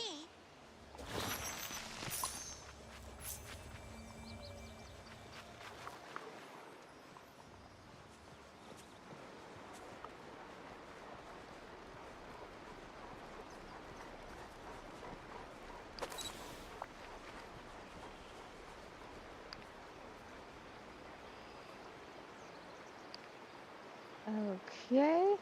Okay.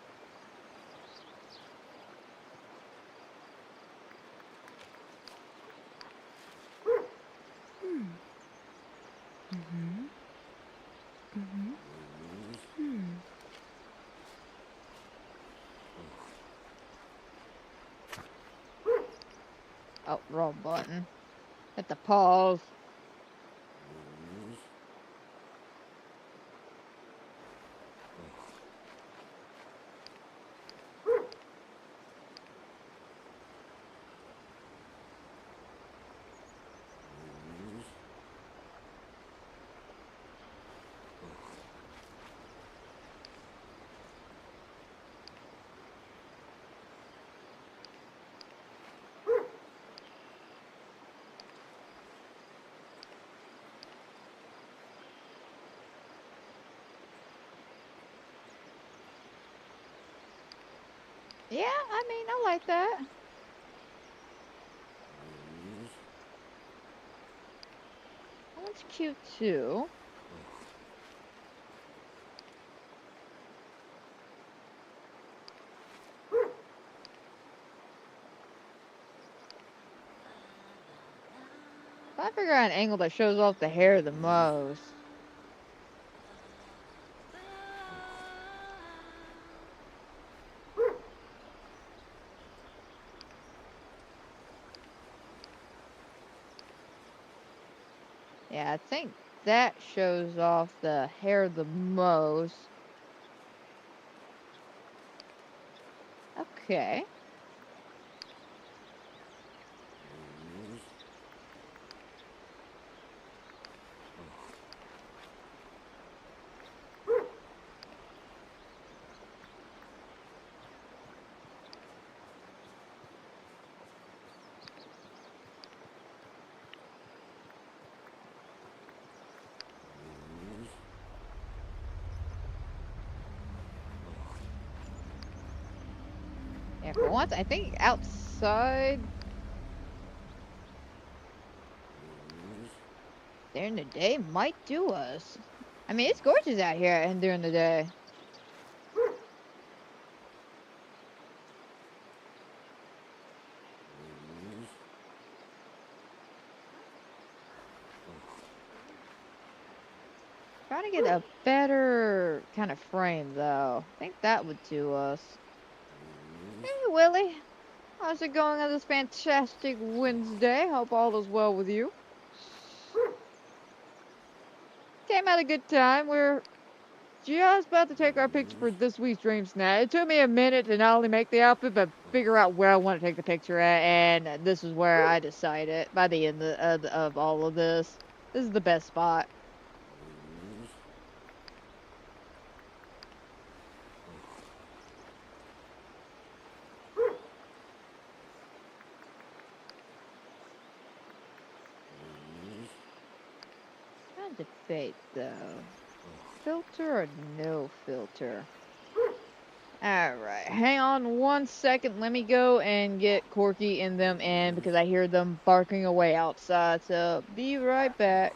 Oh, wrong button. Hit the pause. Yeah, I mean, I like that. That's cute too. I figure out an angle that shows off the hair the most. Yeah, I think that shows off the hair the most. Okay. Yeah, for once, I think outside during the day might do us. I mean, it's gorgeous out here and during the day. Trying to get a better kind of frame, though. I think that would do us. Hey, Willie. How's it going on this fantastic Wednesday? Hope all is well with you. Came at a good time. We're just about to take our picture for this week's Dreamsnaps. It took me a minute to not only make the outfit, but figure out where I want to take the picture at, and this is where I decided by the end of all of this. This is the best spot. Trying to debate, though. Filter or no filter? Alright, hang on 1 second. Let me go and get Corky and them in because I hear them barking away outside. So, be right back.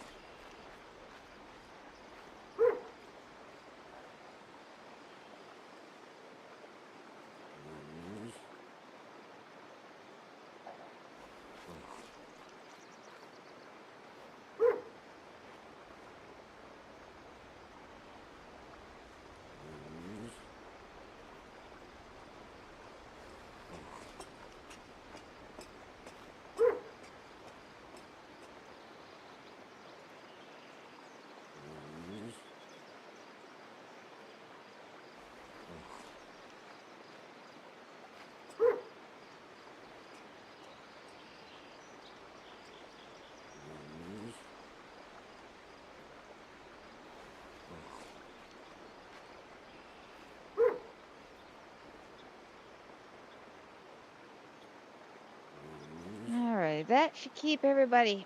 Alright, that should keep everybody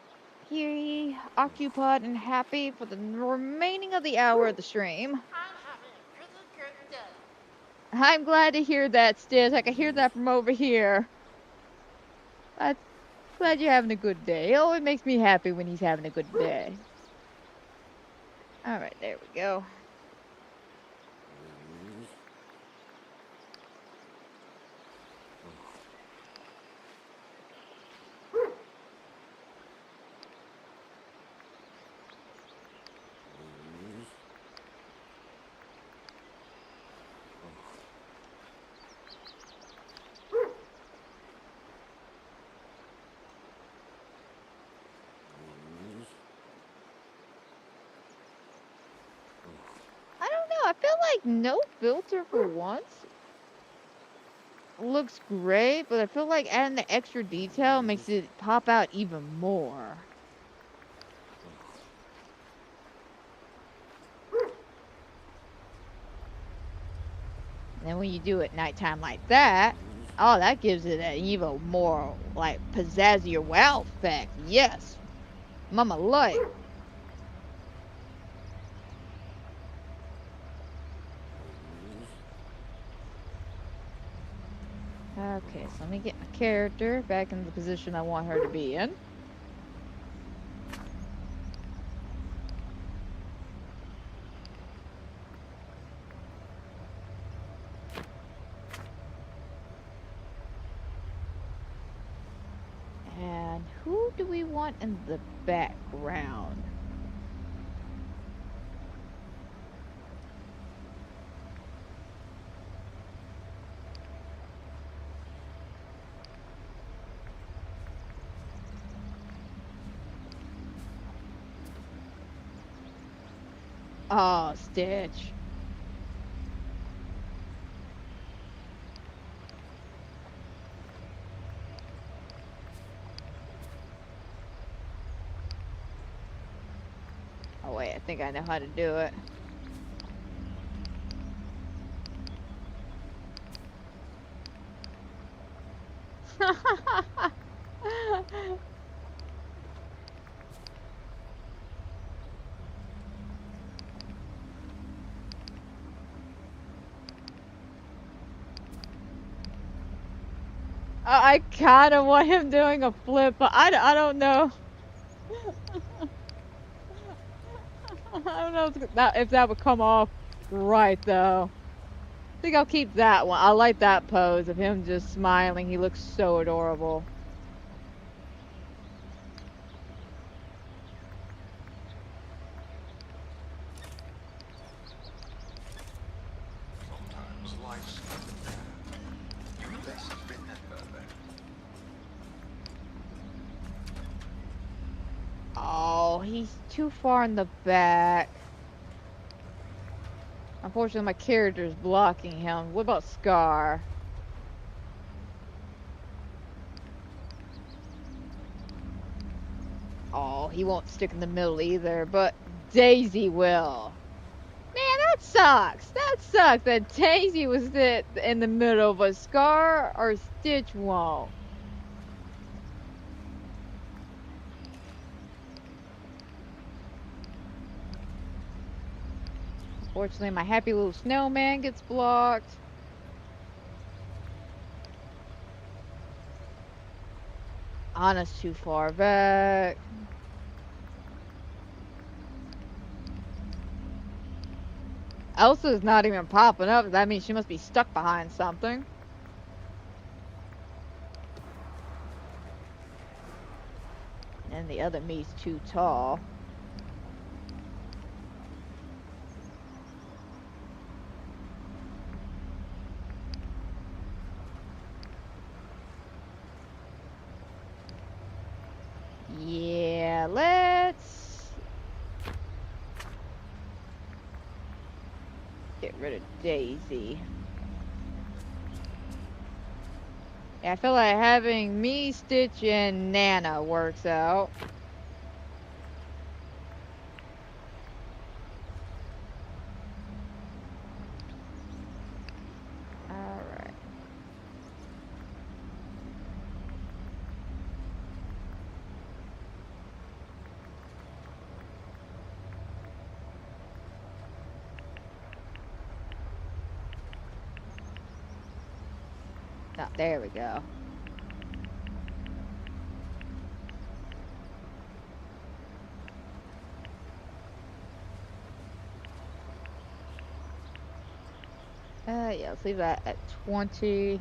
here occupied and happy for the remaining of the hour of the stream. I'm glad to hear that, Stiz. I can hear that from over here. I'm glad you're having a good day. It always makes me happy when he's having a good day. Alright, there we go. I don't know. I feel like no filter for once looks great, but I feel like adding the extra detail makes it pop out even more. And then when you do it nighttime like that, oh, that gives it an even more, like, pizzazzy or wow effect. Yes. Mama like. Okay, so let me get my character back in the position I want her to be in. And who do we want in the background? Oh, Stitch. Oh wait, I think I know how to do it. I kind of want him doing a flip, but I don't know. I don't know if that would come off right though. I think I'll keep that one. I like that pose of him just smiling. He looks so adorable. Sometimes life's not fair. You best remember that. Oh, he's too far in the back. Unfortunately, my character's blocking him. What about Scar? Oh, he won't stick in the middle either, but Daisy will. Man, that sucks. That sucks that Daisy was in the middle, but Scar or Stitch won't. Unfortunately, my happy little snowman gets blocked. Anna's too far back. Elsa's not even popping up. That means she must be stuck behind something. And the other me's too tall. Yeah, let's get rid of Daisy. Yeah, I feel like having me, Stitch, and Nana works out. Alright. Oh, there we go. Yeah, let's leave that at 20.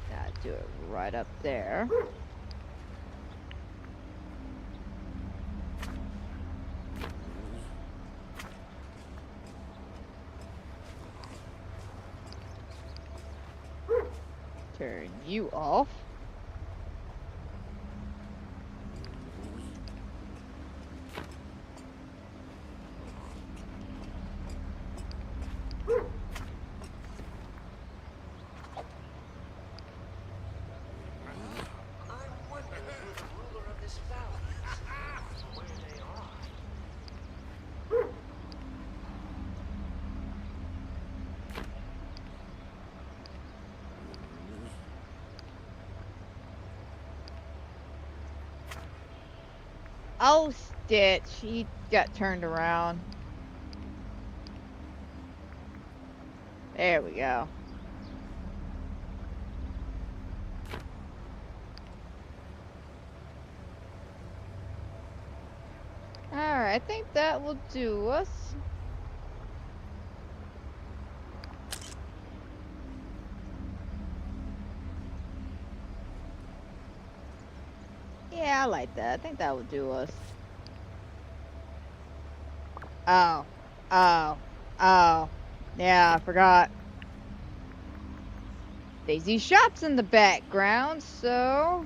Gotta do it right up there. Turn you off. I'm wondering who the ruler of this valley is. Where they are. Oh, Stitch, he got turned around. There we go. Alright, I think that will do us. Yeah, I like that. I think that will do us. Oh. Oh. Oh. Yeah, I forgot. Daisy Shop's in the background, so...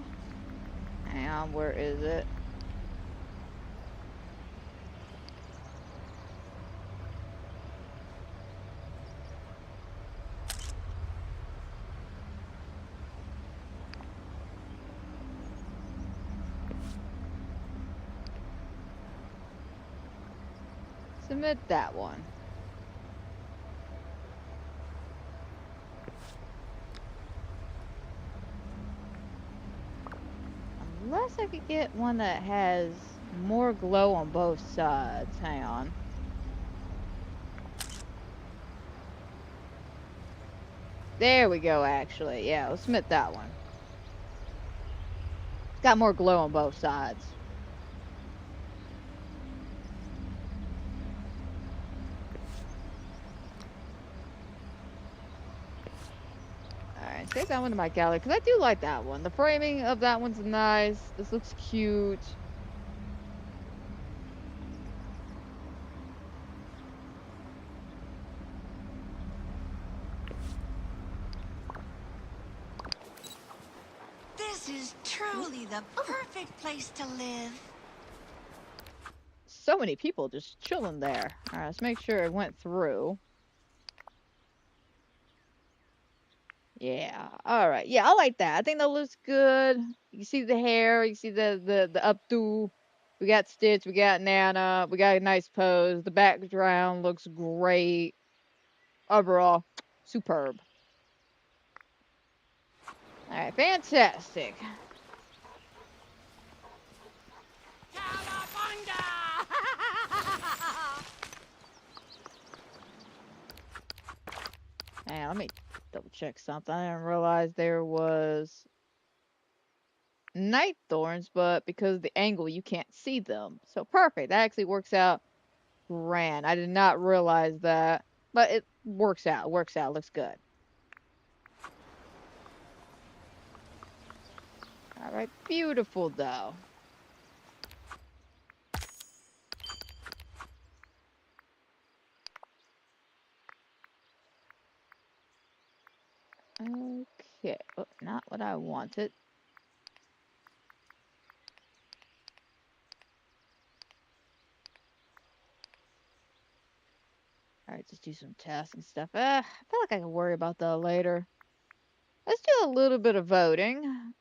Hang on, where is it? Submit that one. Unless I could get one that has more glow on both sides. Hang on. There we go, actually. Yeah, let's submit that one. It's got more glow on both sides. Alright, save that one to my gallery, because I do like that one. The framing of that one's nice. This looks cute. This is truly the perfect place to live. So many people just chilling there. Alright, let's make sure it went through. Yeah. Alright. Yeah, I like that. I think that looks good. You see the hair, you see the updo. We got Stitch, we got Nana, we got a nice pose. The background looks great. Overall, superb. Alright, fantastic. Cowabunga! Hey, let me double check something. I didn't realize there was night thorns, but because of the angle, you can't see them. So perfect. That actually works out grand. I did not realize that, but it works out. Works out. Looks good. All right, beautiful though. Okay, oh, not what I wanted. All right, just do some tests and stuff. I feel like I can worry about that later. Let's do a little bit of voting.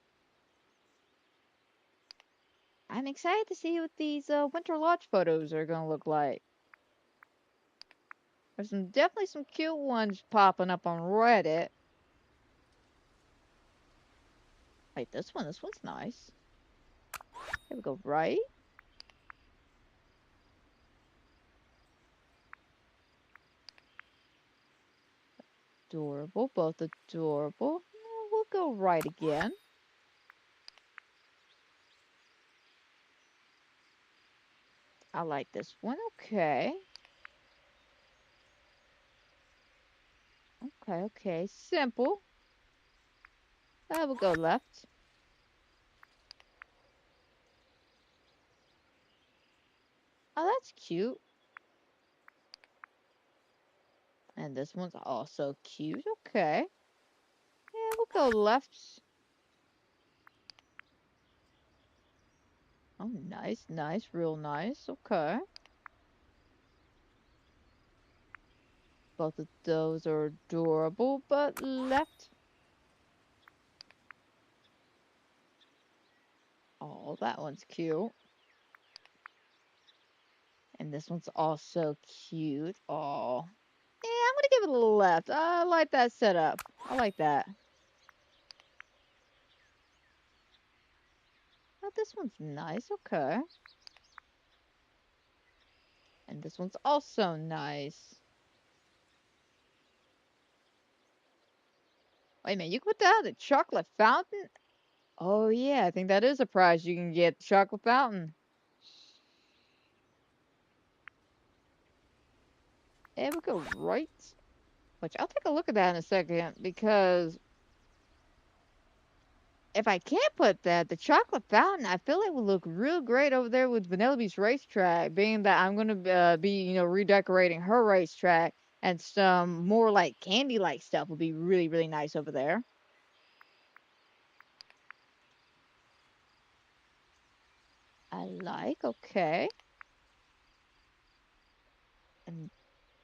I'm excited to see what these Winter Lodge photos are gonna look like. There's definitely some cute ones popping up on Reddit. Like this one. This one's nice. Here we go. Right. Adorable. Both adorable. We'll go right again. I like this one. Okay. Okay. Okay. Simple. We'll go left. Oh, that's cute. And this one's also cute. Okay. Yeah, we'll go left. Oh, nice, nice, real nice. Okay. Both of those are adorable, but left. Oh, that one's cute. And this one's also cute. Oh. Yeah, I'm gonna give it a little left. I like that setup. I like that. Oh, this one's nice. Okay. And this one's also nice. Wait a minute, you can put that at the chocolate fountain? Oh yeah, I think that is a prize you can get. Chocolate fountain. Yeah, we'll go right. Which I'll take a look at that in a second because if I can't put that, the chocolate fountain, I feel it would look real great over there with Vanellope's racetrack, being that I'm going to be, redecorating her racetrack and some more like candy-like stuff would be really, really nice over there. I like, okay. And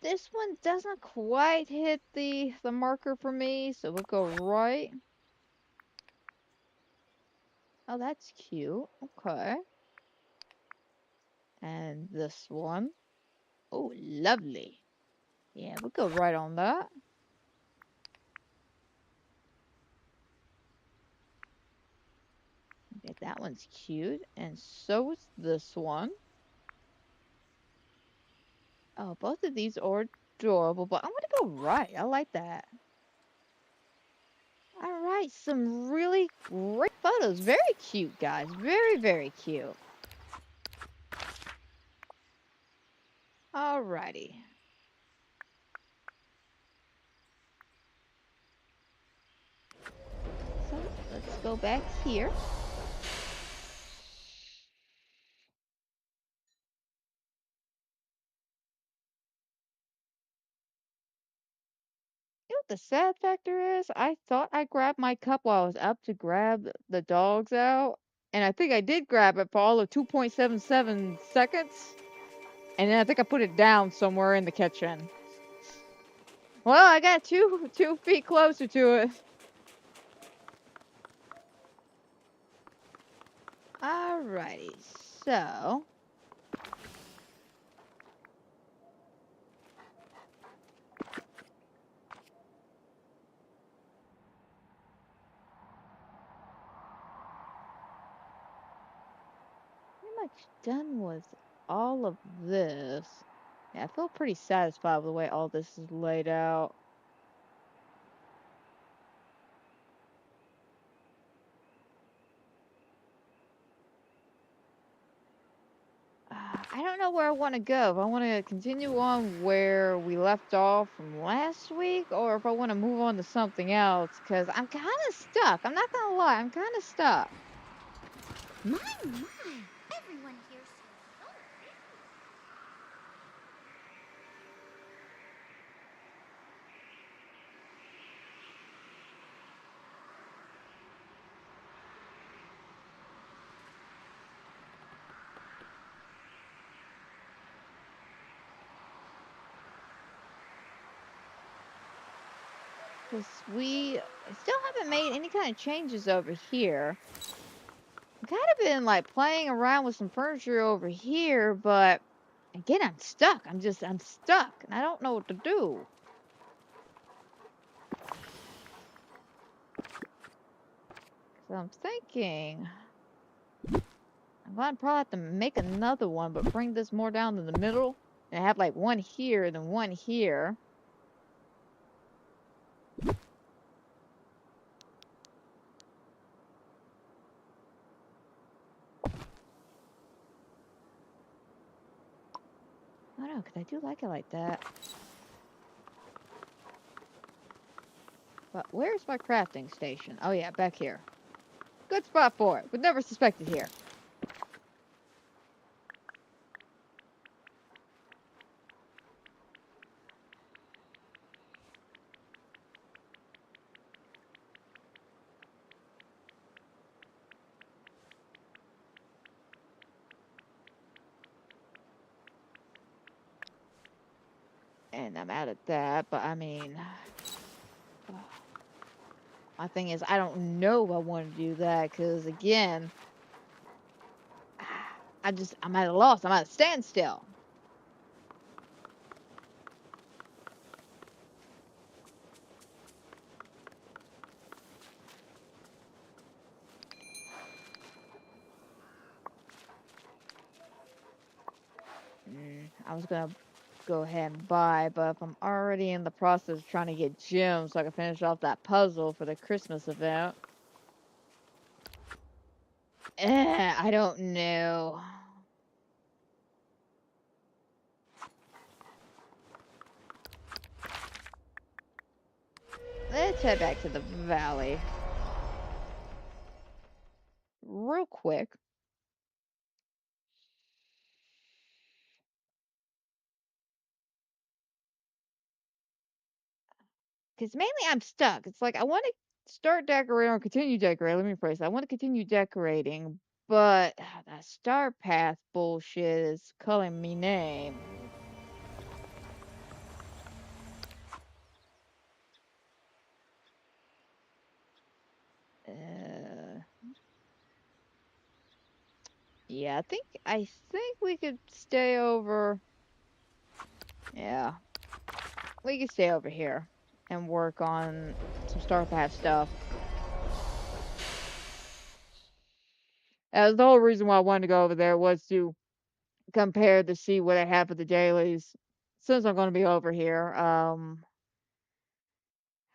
this one doesn't quite hit the marker for me, so we'll go right. Oh, that's cute. Okay. And this one. Oh, lovely. Yeah, we'll go right on that. Get That one's cute, and so is this one. Oh, both of these are adorable, but I'm gonna go right. I like that. All right, some really great photos. Very cute, guys. Very, very cute. Alrighty. So let's go back here. You know what the sad factor is? I thought I grabbed my cup while I was up to grab the dogs out. And I think I did grab it for all of 2.77 seconds. And then I think I put it down somewhere in the kitchen. Well, I got two feet closer to it. Alrighty, so pretty much done with all of this. Yeah, I feel pretty satisfied with the way all this is laid out. I don't know where I want to go. If I want to continue on where we left off from last week, or if I want to move on to something else, because I'm kind of stuck. I'm not gonna lie, I'm kind of stuck. My, everyone here's so Because we still haven't made any kind of changes over here. I've kind of been like playing around with some furniture over here, but again, I'm stuck. I'm stuck, and I don't know what to do. So I'm thinking I'm gonna probably have to make another one, but bring this more down to the middle, and have like one here, then one here. I don't know, because I do like it like that. But where's my crafting station? Oh yeah, back here. Good spot for it. Would never suspect it here. And I'm out of that, but I mean, my thing is, I don't know if I want to do that, because again, I'm at a loss. I'm at a standstill. I was gonna go ahead and buy, but if I'm already in the process of trying to get gems so I can finish off that puzzle for the Christmas event, I don't know. Let's head back to the valley real quick. Because mainly I'm stuck. It's like I want to start decorating or continue decorating. Let me phrase that. I want to continue decorating, but that star path bullshit is calling me name. Uh, yeah, I think we could stay over. Yeah, we could stay over here and work on some star path stuff. That was the whole reason why I wanted to go over there was to compare to see what I have for the dailies. Since I'm going to be over here,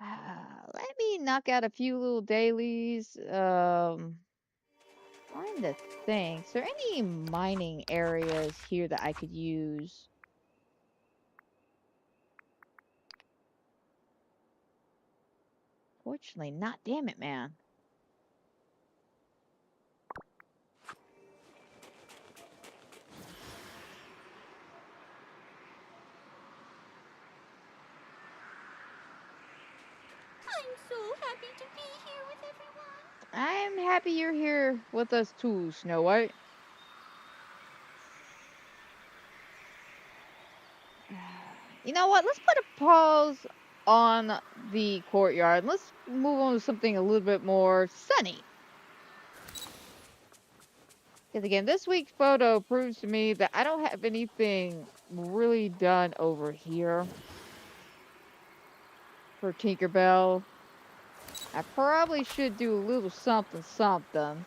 let me knock out a few little dailies. Trying to think. Is there any mining areas here that I could use? Fortunately, not. Damn it, man. I'm so happy to be here with everyone. I'm happy you're here with us too, Snow White. You know what? Let's put a pause on the courtyard. Let's move on to something a little bit more sunny. Because again, this week's photo proves to me that I don't have anything really done over here for Tinkerbell. I probably should do a little something something.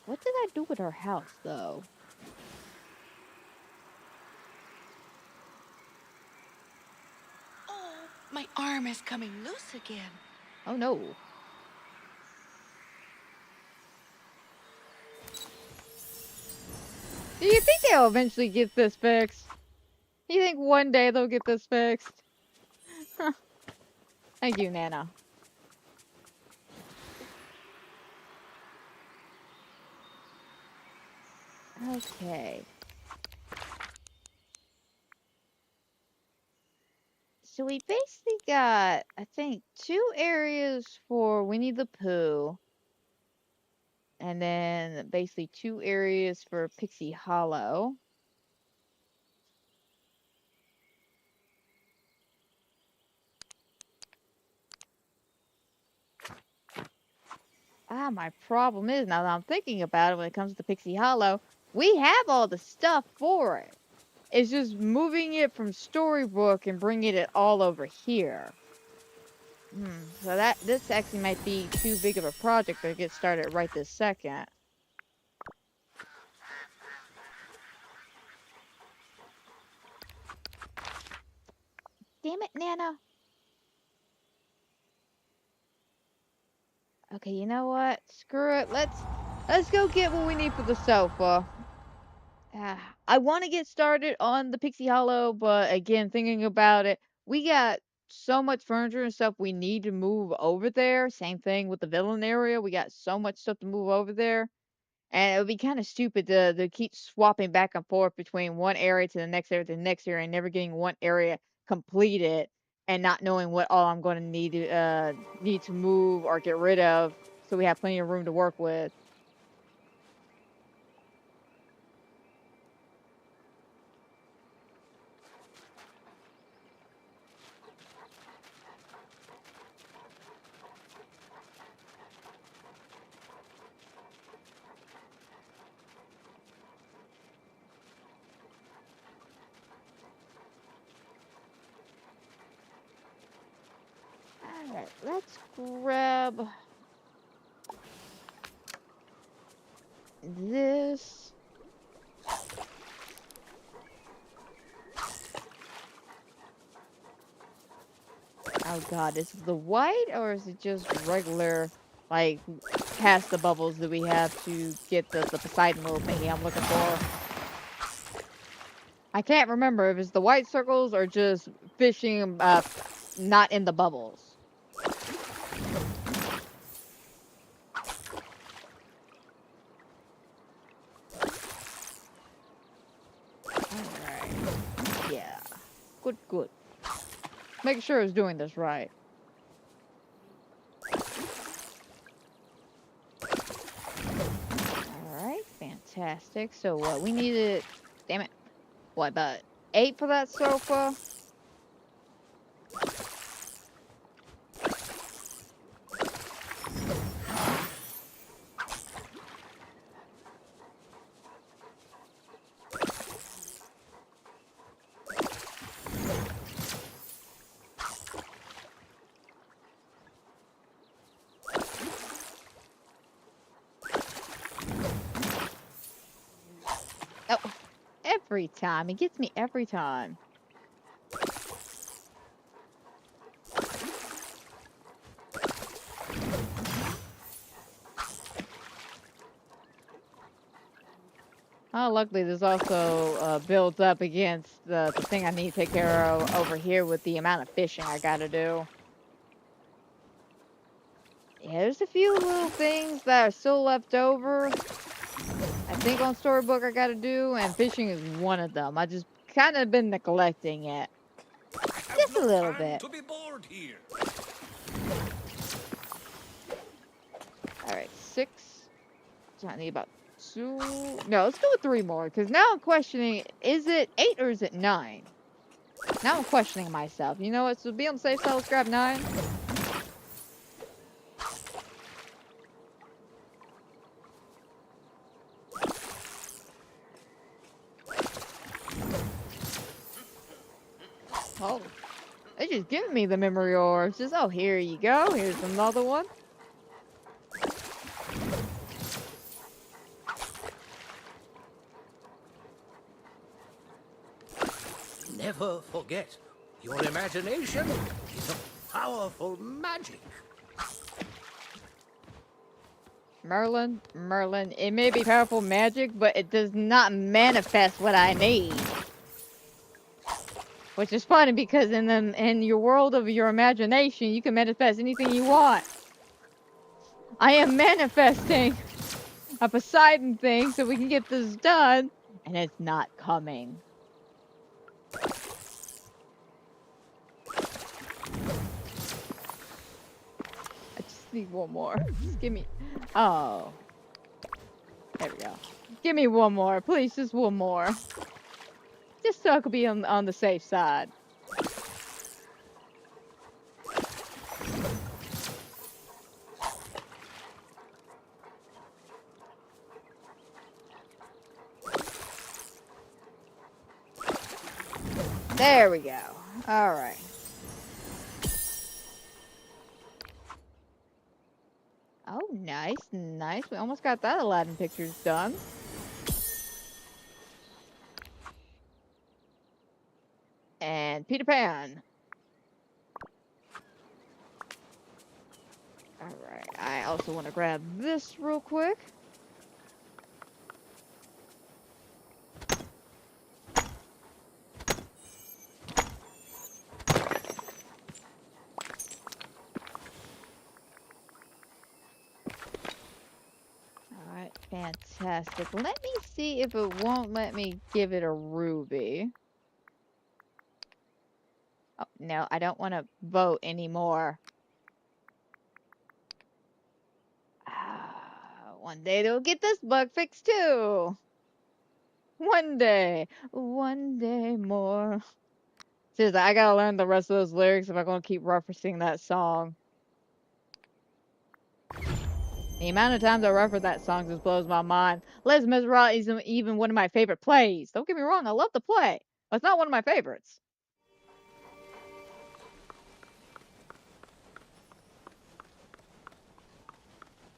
What did I do with her house, though? Oh, my arm is coming loose again. Oh no. Do you think they'll eventually get this fixed? Do you think one day they'll get this fixed? Thank you, Nana. Okay. So we basically got, I think, 2 areas for Winnie the Pooh. And then basically 2 areas for Pixie Hollow. My problem is, now that I'm thinking about it, when it comes to Pixie Hollow, we have all the stuff for it. It's just moving it from Storybook and bringing it all over here. So this actually might be too big of a project to get started right this second. Damn it, Nana. Okay, you know what? Screw it. Let's go get what we need for the sofa. I want to get started on the Pixie Hollow, but again, thinking about it, we got so much furniture and stuff we need to move over there. Same thing with the villain area. We got so much stuff to move over there. And it would be kind of stupid to keep swapping back and forth between one area to the next area to the next area and never getting one area completed and not knowing what all I'm going to need to move or get rid of, so we have plenty of room to work with. Alright, let's grab this. Oh god, is it the white or is it just regular, like, past the bubbles that we have to get the Poseidon little thingy I'm looking for? I can't remember if it's the white circles or just fishing, not in the bubbles. Alright. Yeah. Good, good. Make sure it's doing this right. Alright, fantastic. So what, we needed, damn it, what, about 8 for that sofa? every time. He gets me every time. Oh, luckily there's also builds up against the thing I need to take care of over here with the amount of fishing I gotta do. Yeah, there's a few little things that are still left over. I think on Storybook I gotta do, and fishing is one of them. I just kind of been neglecting it. Just a little bit. To be bored here. Alright, 6. So I need about 2. No, let's go with 3 more, because now I'm questioning, is it 8 or is it 9? Now I'm questioning myself. You know what? So be on the safe side, let's grab 9. Oh, they just giving me the memory orbs. Just, oh, here you go. Here's another one. Never forget, your imagination is a powerful magic. Merlin, it may be powerful magic, but it does not manifest what I need. Which is funny because in your world of your imagination, you can manifest anything you want. I am manifesting a Poseidon thing so we can get this done, and it's not coming. I just need one more. Just give me... Oh. There we go. Give me one more. Please, just one more. Just so I could be on the safe side. There we go. Alright. Oh, nice, nice. We almost got that Aladdin pictures done. And Peter Pan. Alright, I also want to grab this real quick. Alright, fantastic. Let me see if it won't let me give it a ruby. Oh, no, I don't want to vote anymore. One day they'll get this bug fixed too. One day more. Seriously, I gotta learn the rest of those lyrics if I'm gonna keep referencing that song. The amount of times I reference that song just blows my mind. Les Miserables isn't even one of my favorite plays. Don't get me wrong, I love the play, but it's not one of my favorites.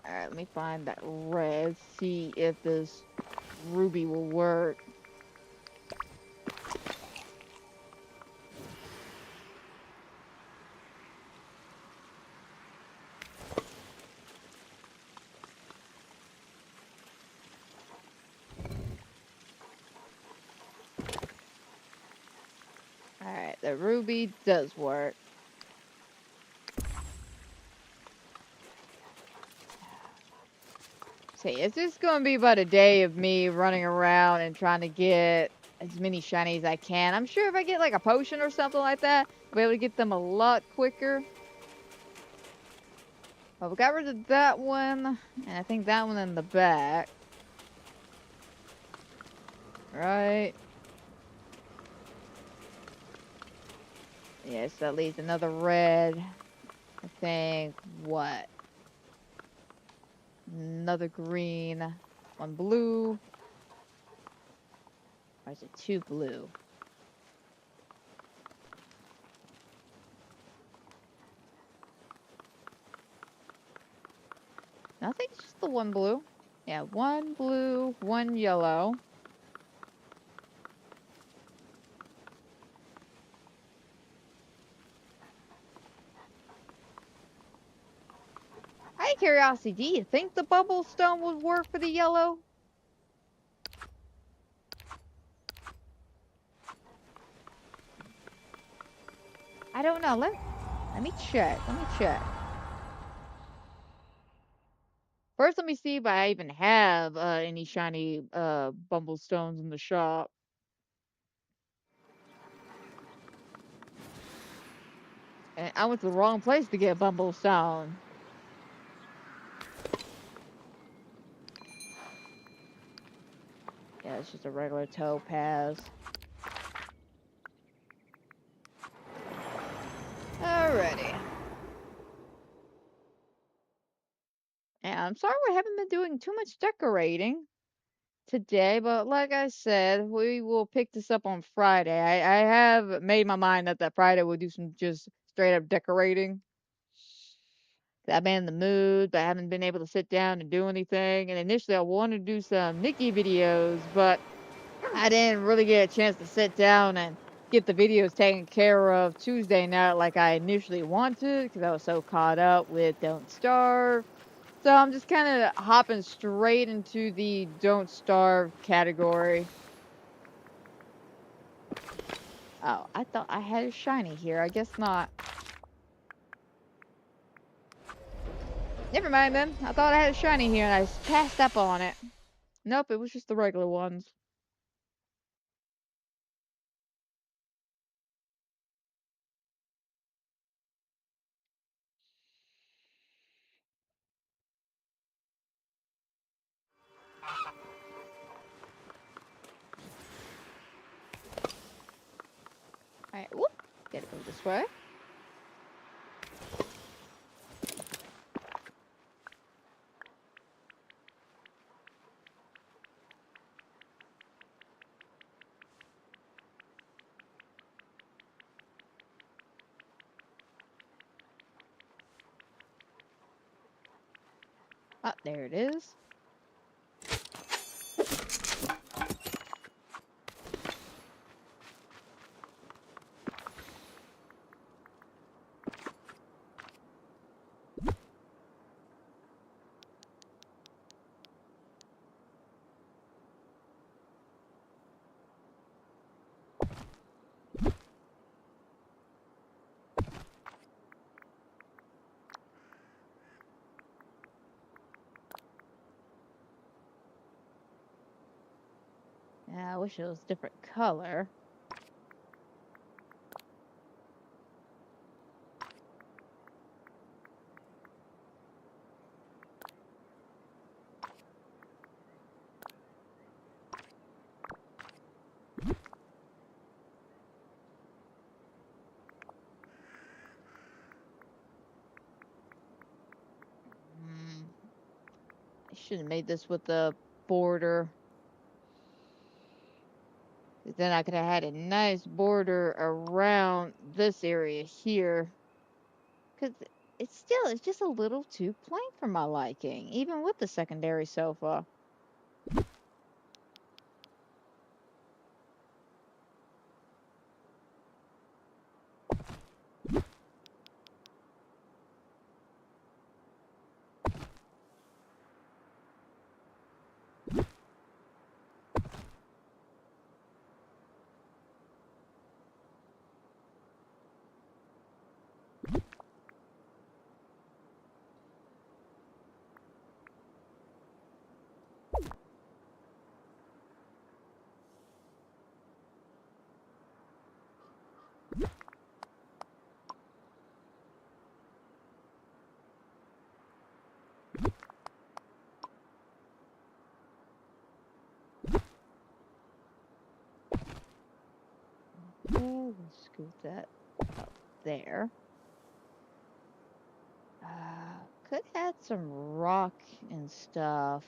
Alright, let me find that red, see if this ruby will work. Alright, the ruby does work. See, it's just gonna be about a day of me running around and trying to get as many shinies as I can. I'm sure if I get like a potion or something like that, I'll be able to get them a lot quicker. But we got rid of that one, and I think that one in the back. Right. Yes, that leaves another red. I think, what? Another green. One blue. Or is it 2 blue? I think it's just the 1 blue. Yeah, 1 blue, 1 yellow. of curiosity, do you think the bubble stone would work for the yellow? I don't know. Let me check. Let me check. First, let me see if I even have any shiny bumble stones in the shop. And I went to the wrong place to get a bumble stone. Yeah, it's just a regular topaz. Alrighty. And I'm sorry we haven't been doing too much decorating today, but like I said, we will pick this up on Friday. I have made my mind that Friday we'll do some just straight up decorating. I've been in the mood, but I haven't been able to sit down and do anything. And initially, I wanted to do some Nikki videos, but I didn't really get a chance to sit down and get the videos taken care of Tuesday night like I initially wanted because I was so caught up with Don't Starve. So I'm just kind of hopping straight into the Don't Starve category. Oh, I thought I had a shiny here. I guess not. Never mind then. I thought I had a shiny here and I passed up on it. Nope, it was just the regular ones. Alright, whoop. Gotta go this way. Oh, there it is. Yeah, I wish it was a different color. I should have made this with the border. 'Cause then I could have had a nice border around this area here. Because it's just a little too plain for my liking, even with the secondary sofa. Okay, let's scoot that up there. Could add some rock and stuff.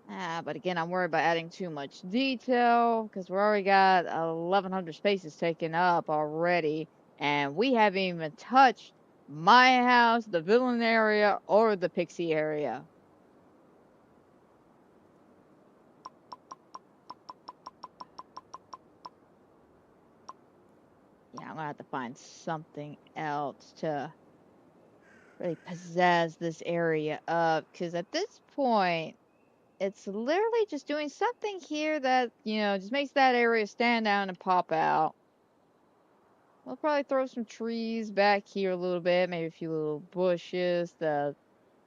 But again, I'm worried about adding too much detail because we already got 1,100 spaces taken up already, and we haven't even touched my house, the villain area, or the pixie area. Yeah, I'm gonna have to find something else to really pizzazz this area up. Because at this point, it's literally just doing something here that, just makes that area stand out and pop out. We'll probably throw some trees back here a little bit, maybe a few little bushes to,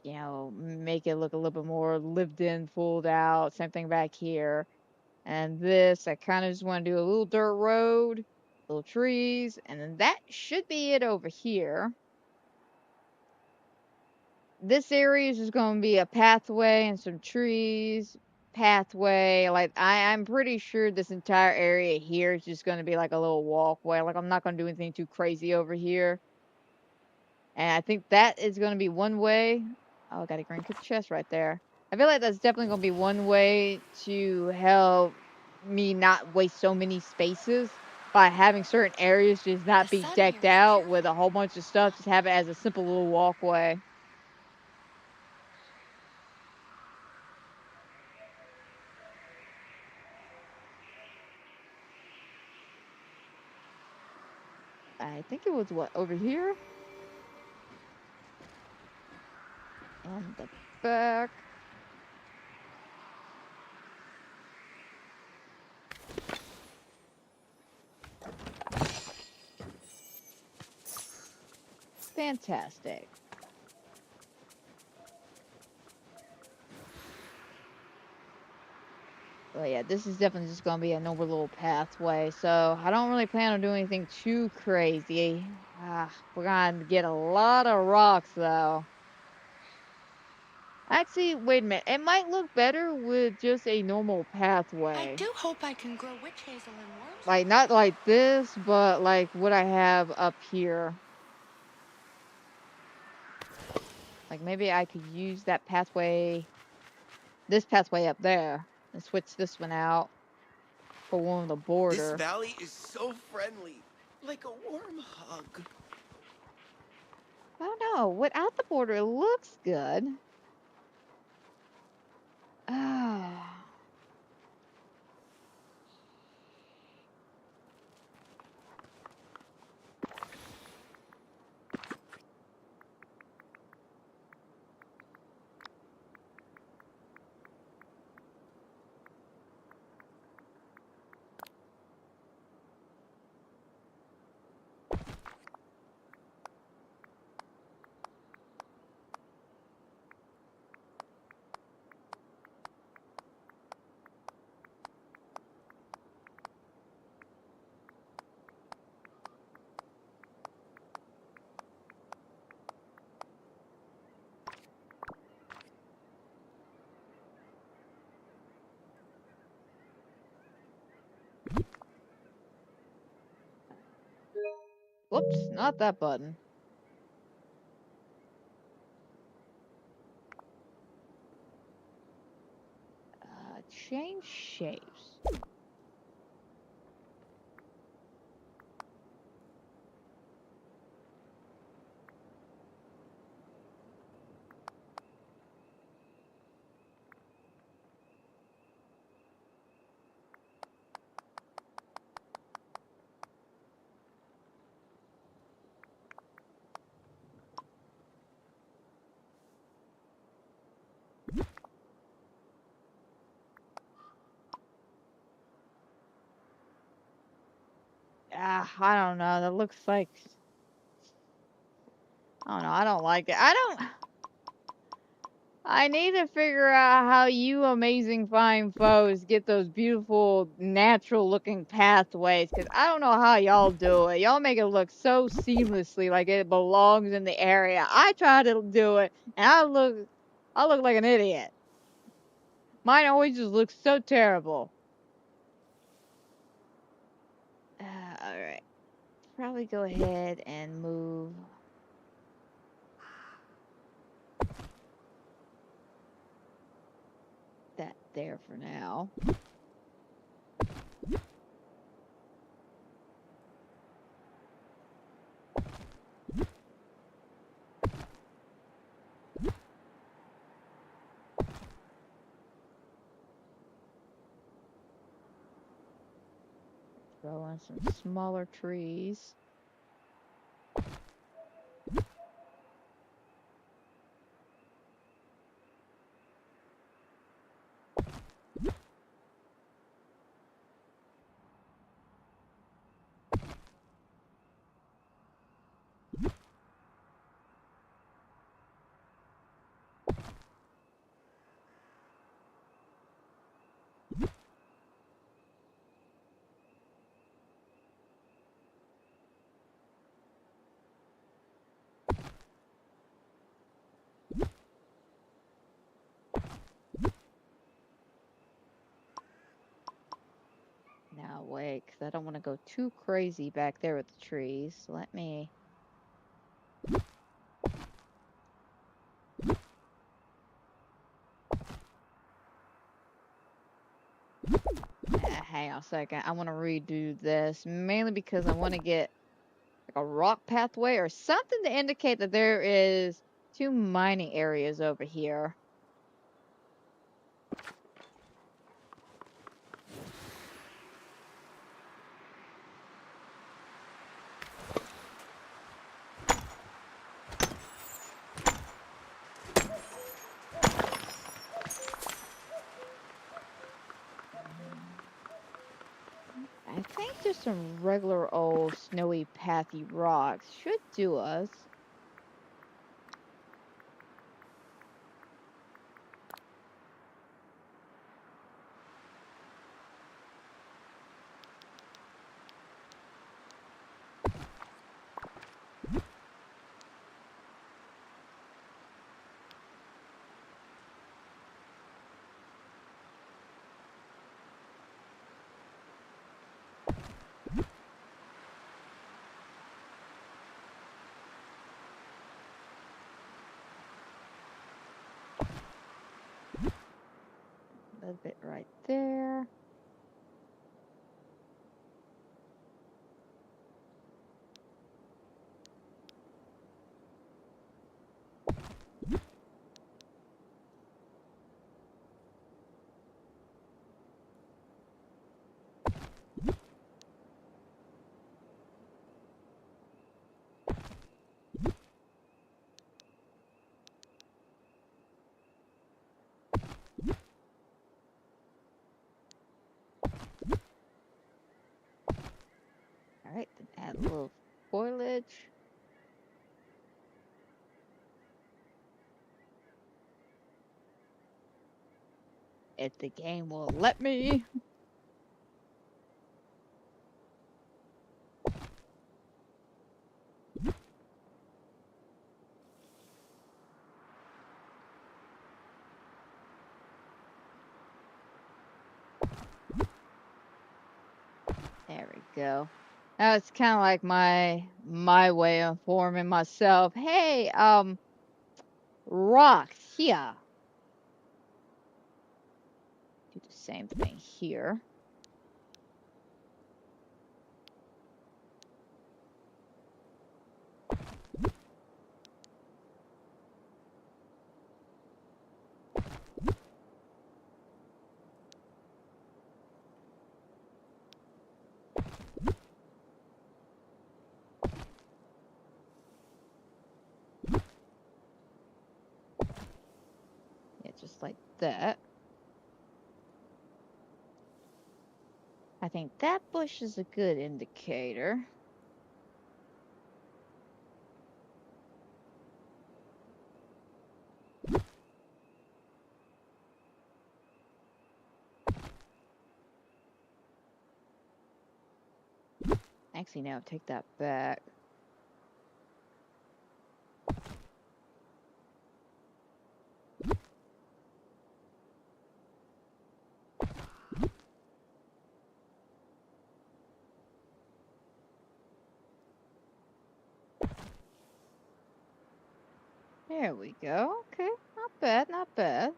make it look a little bit more lived in, pulled out. Same thing back here. And this, I kind of just want to do a little dirt road, little trees, and then that should be it over here. This area is just going to be a pathway and some trees, pathway. Like, I'm pretty sure this entire area here is just going to be like a little walkway. Like, I'm not going to do anything too crazy over here. And I think that is going to be one way. Oh, I got a green cook chest right there. I feel like that's definitely going to be one way to help me not waste so many spaces by having certain areas just The not be sun here decked is out with a cheerful. whole bunch of stuff. Just have it as a simple little walkway. I think it was what, over here? And the back. Fantastic. Well, yeah, this is definitely just going to be a normal little pathway, so I don't really plan on doing anything too crazy. We're going to get a lot of rocks, though. Actually, wait a minute. It might look better with just a normal I pathway. do hope I can grow witch hazel and worms. Like, not like this, but like what I have up here. Like, maybe I could use that pathway, this pathway up there, and switch this one out for one of the This border. valley is so friendly, like a warm hug. I don't know. Without the border, it looks good. Ah. Whoops, not that button. Change shapes. I don't know. That looks like, I don't know. I don't like it. I need to figure out how you amazing fine foes get those beautiful natural looking pathways, because I don't know how y'all do it. Y'all make it look so seamlessly like it belongs in the area. I try to do it and I look like an idiot. Mine always just looks so terrible. Alright. Probably go ahead and move that there for now. Throw in some smaller trees. because I don't want to go too crazy back there with the trees. So let me... hang on a second. I want to redo this, mainly because I want to get like a rock pathway or something to indicate that there is 2 mining areas over here. I think just some regular old snowy pathy rocks should do us. A little bit right there. Alright, then add a little foliage. If the game will let me. There we go. Now it's kind of like my way of informing myself. Hey, rocks here. Do the same thing here. Yeah, just like that. I think that bush is a good indicator. Actually, no, take that back. There we go. Okay, not bad, not bad.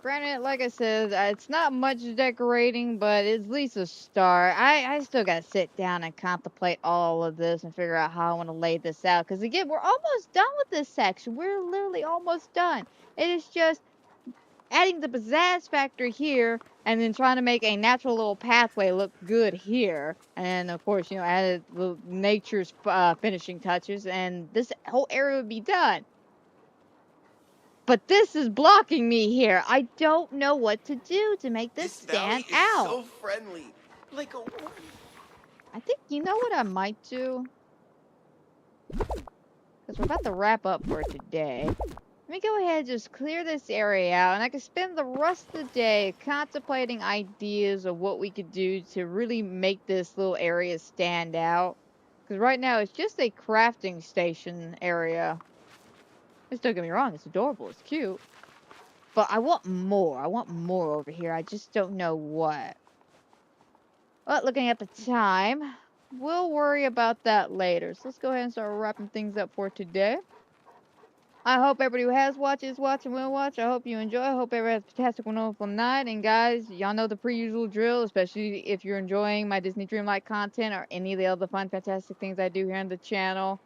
Granted, like I said, it's not much decorating, but it's at least a start. I still gotta sit down and contemplate all of this and figure out how I want to lay this out. Because again, we're almost done with this section. We're literally almost done. It is just adding the pizzazz factor here and then trying to make a natural little pathway look good here. And of course, you know, added the nature's finishing touches, and this whole area would be done. But this is blocking me here. I don't know what to do to make this valley stand is out. so friendly, like a warm. I think, you know what I might do? Because we're about to wrap up for today. Let me go ahead and just clear this area out, and I can spend the rest of the day contemplating ideas of what we could do to really make this little area stand out. Because right now it's just a crafting station area. Just don't get me wrong, it's adorable, it's cute. But I want more. I want more over here. I just don't know what. But looking at the time, we'll worry about that later. So let's go ahead and start wrapping things up for today. I hope everybody who has watched, is watching, will watch. I hope you enjoy. I hope everybody has a fantastic, wonderful night. And guys, y'all know the pre-usual drill, especially if you're enjoying my Disney Dreamlight content or any of the other fun, fantastic things I do here on the channel.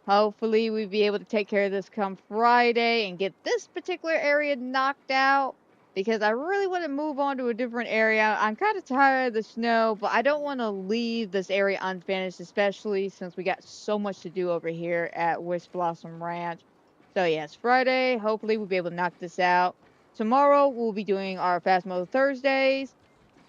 Hopefully, we'll be able to take care of this come Friday and get this particular area knocked out because I really want to move on to a different area. I'm kind of tired of the snow, but I don't want to leave this area unfinished, especially since we got so much to do over here at Wish Blossom Ranch. So, yes, Friday, hopefully, we'll be able to knock this out. Tomorrow, we'll be doing our Fast Mode Thursdays.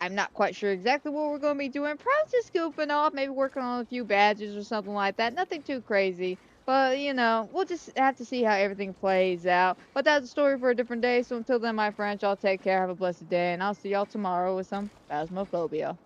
I'm not quite sure exactly what we're going to be doing. Probably just goofing off, maybe working on a few badges or something like that. Nothing too crazy. But, you know, we'll just have to see how everything plays out. But that's a story for a different day. So until then, my friends, y'all take care. Have a blessed day. And I'll see y'all tomorrow with some Phasmophobia.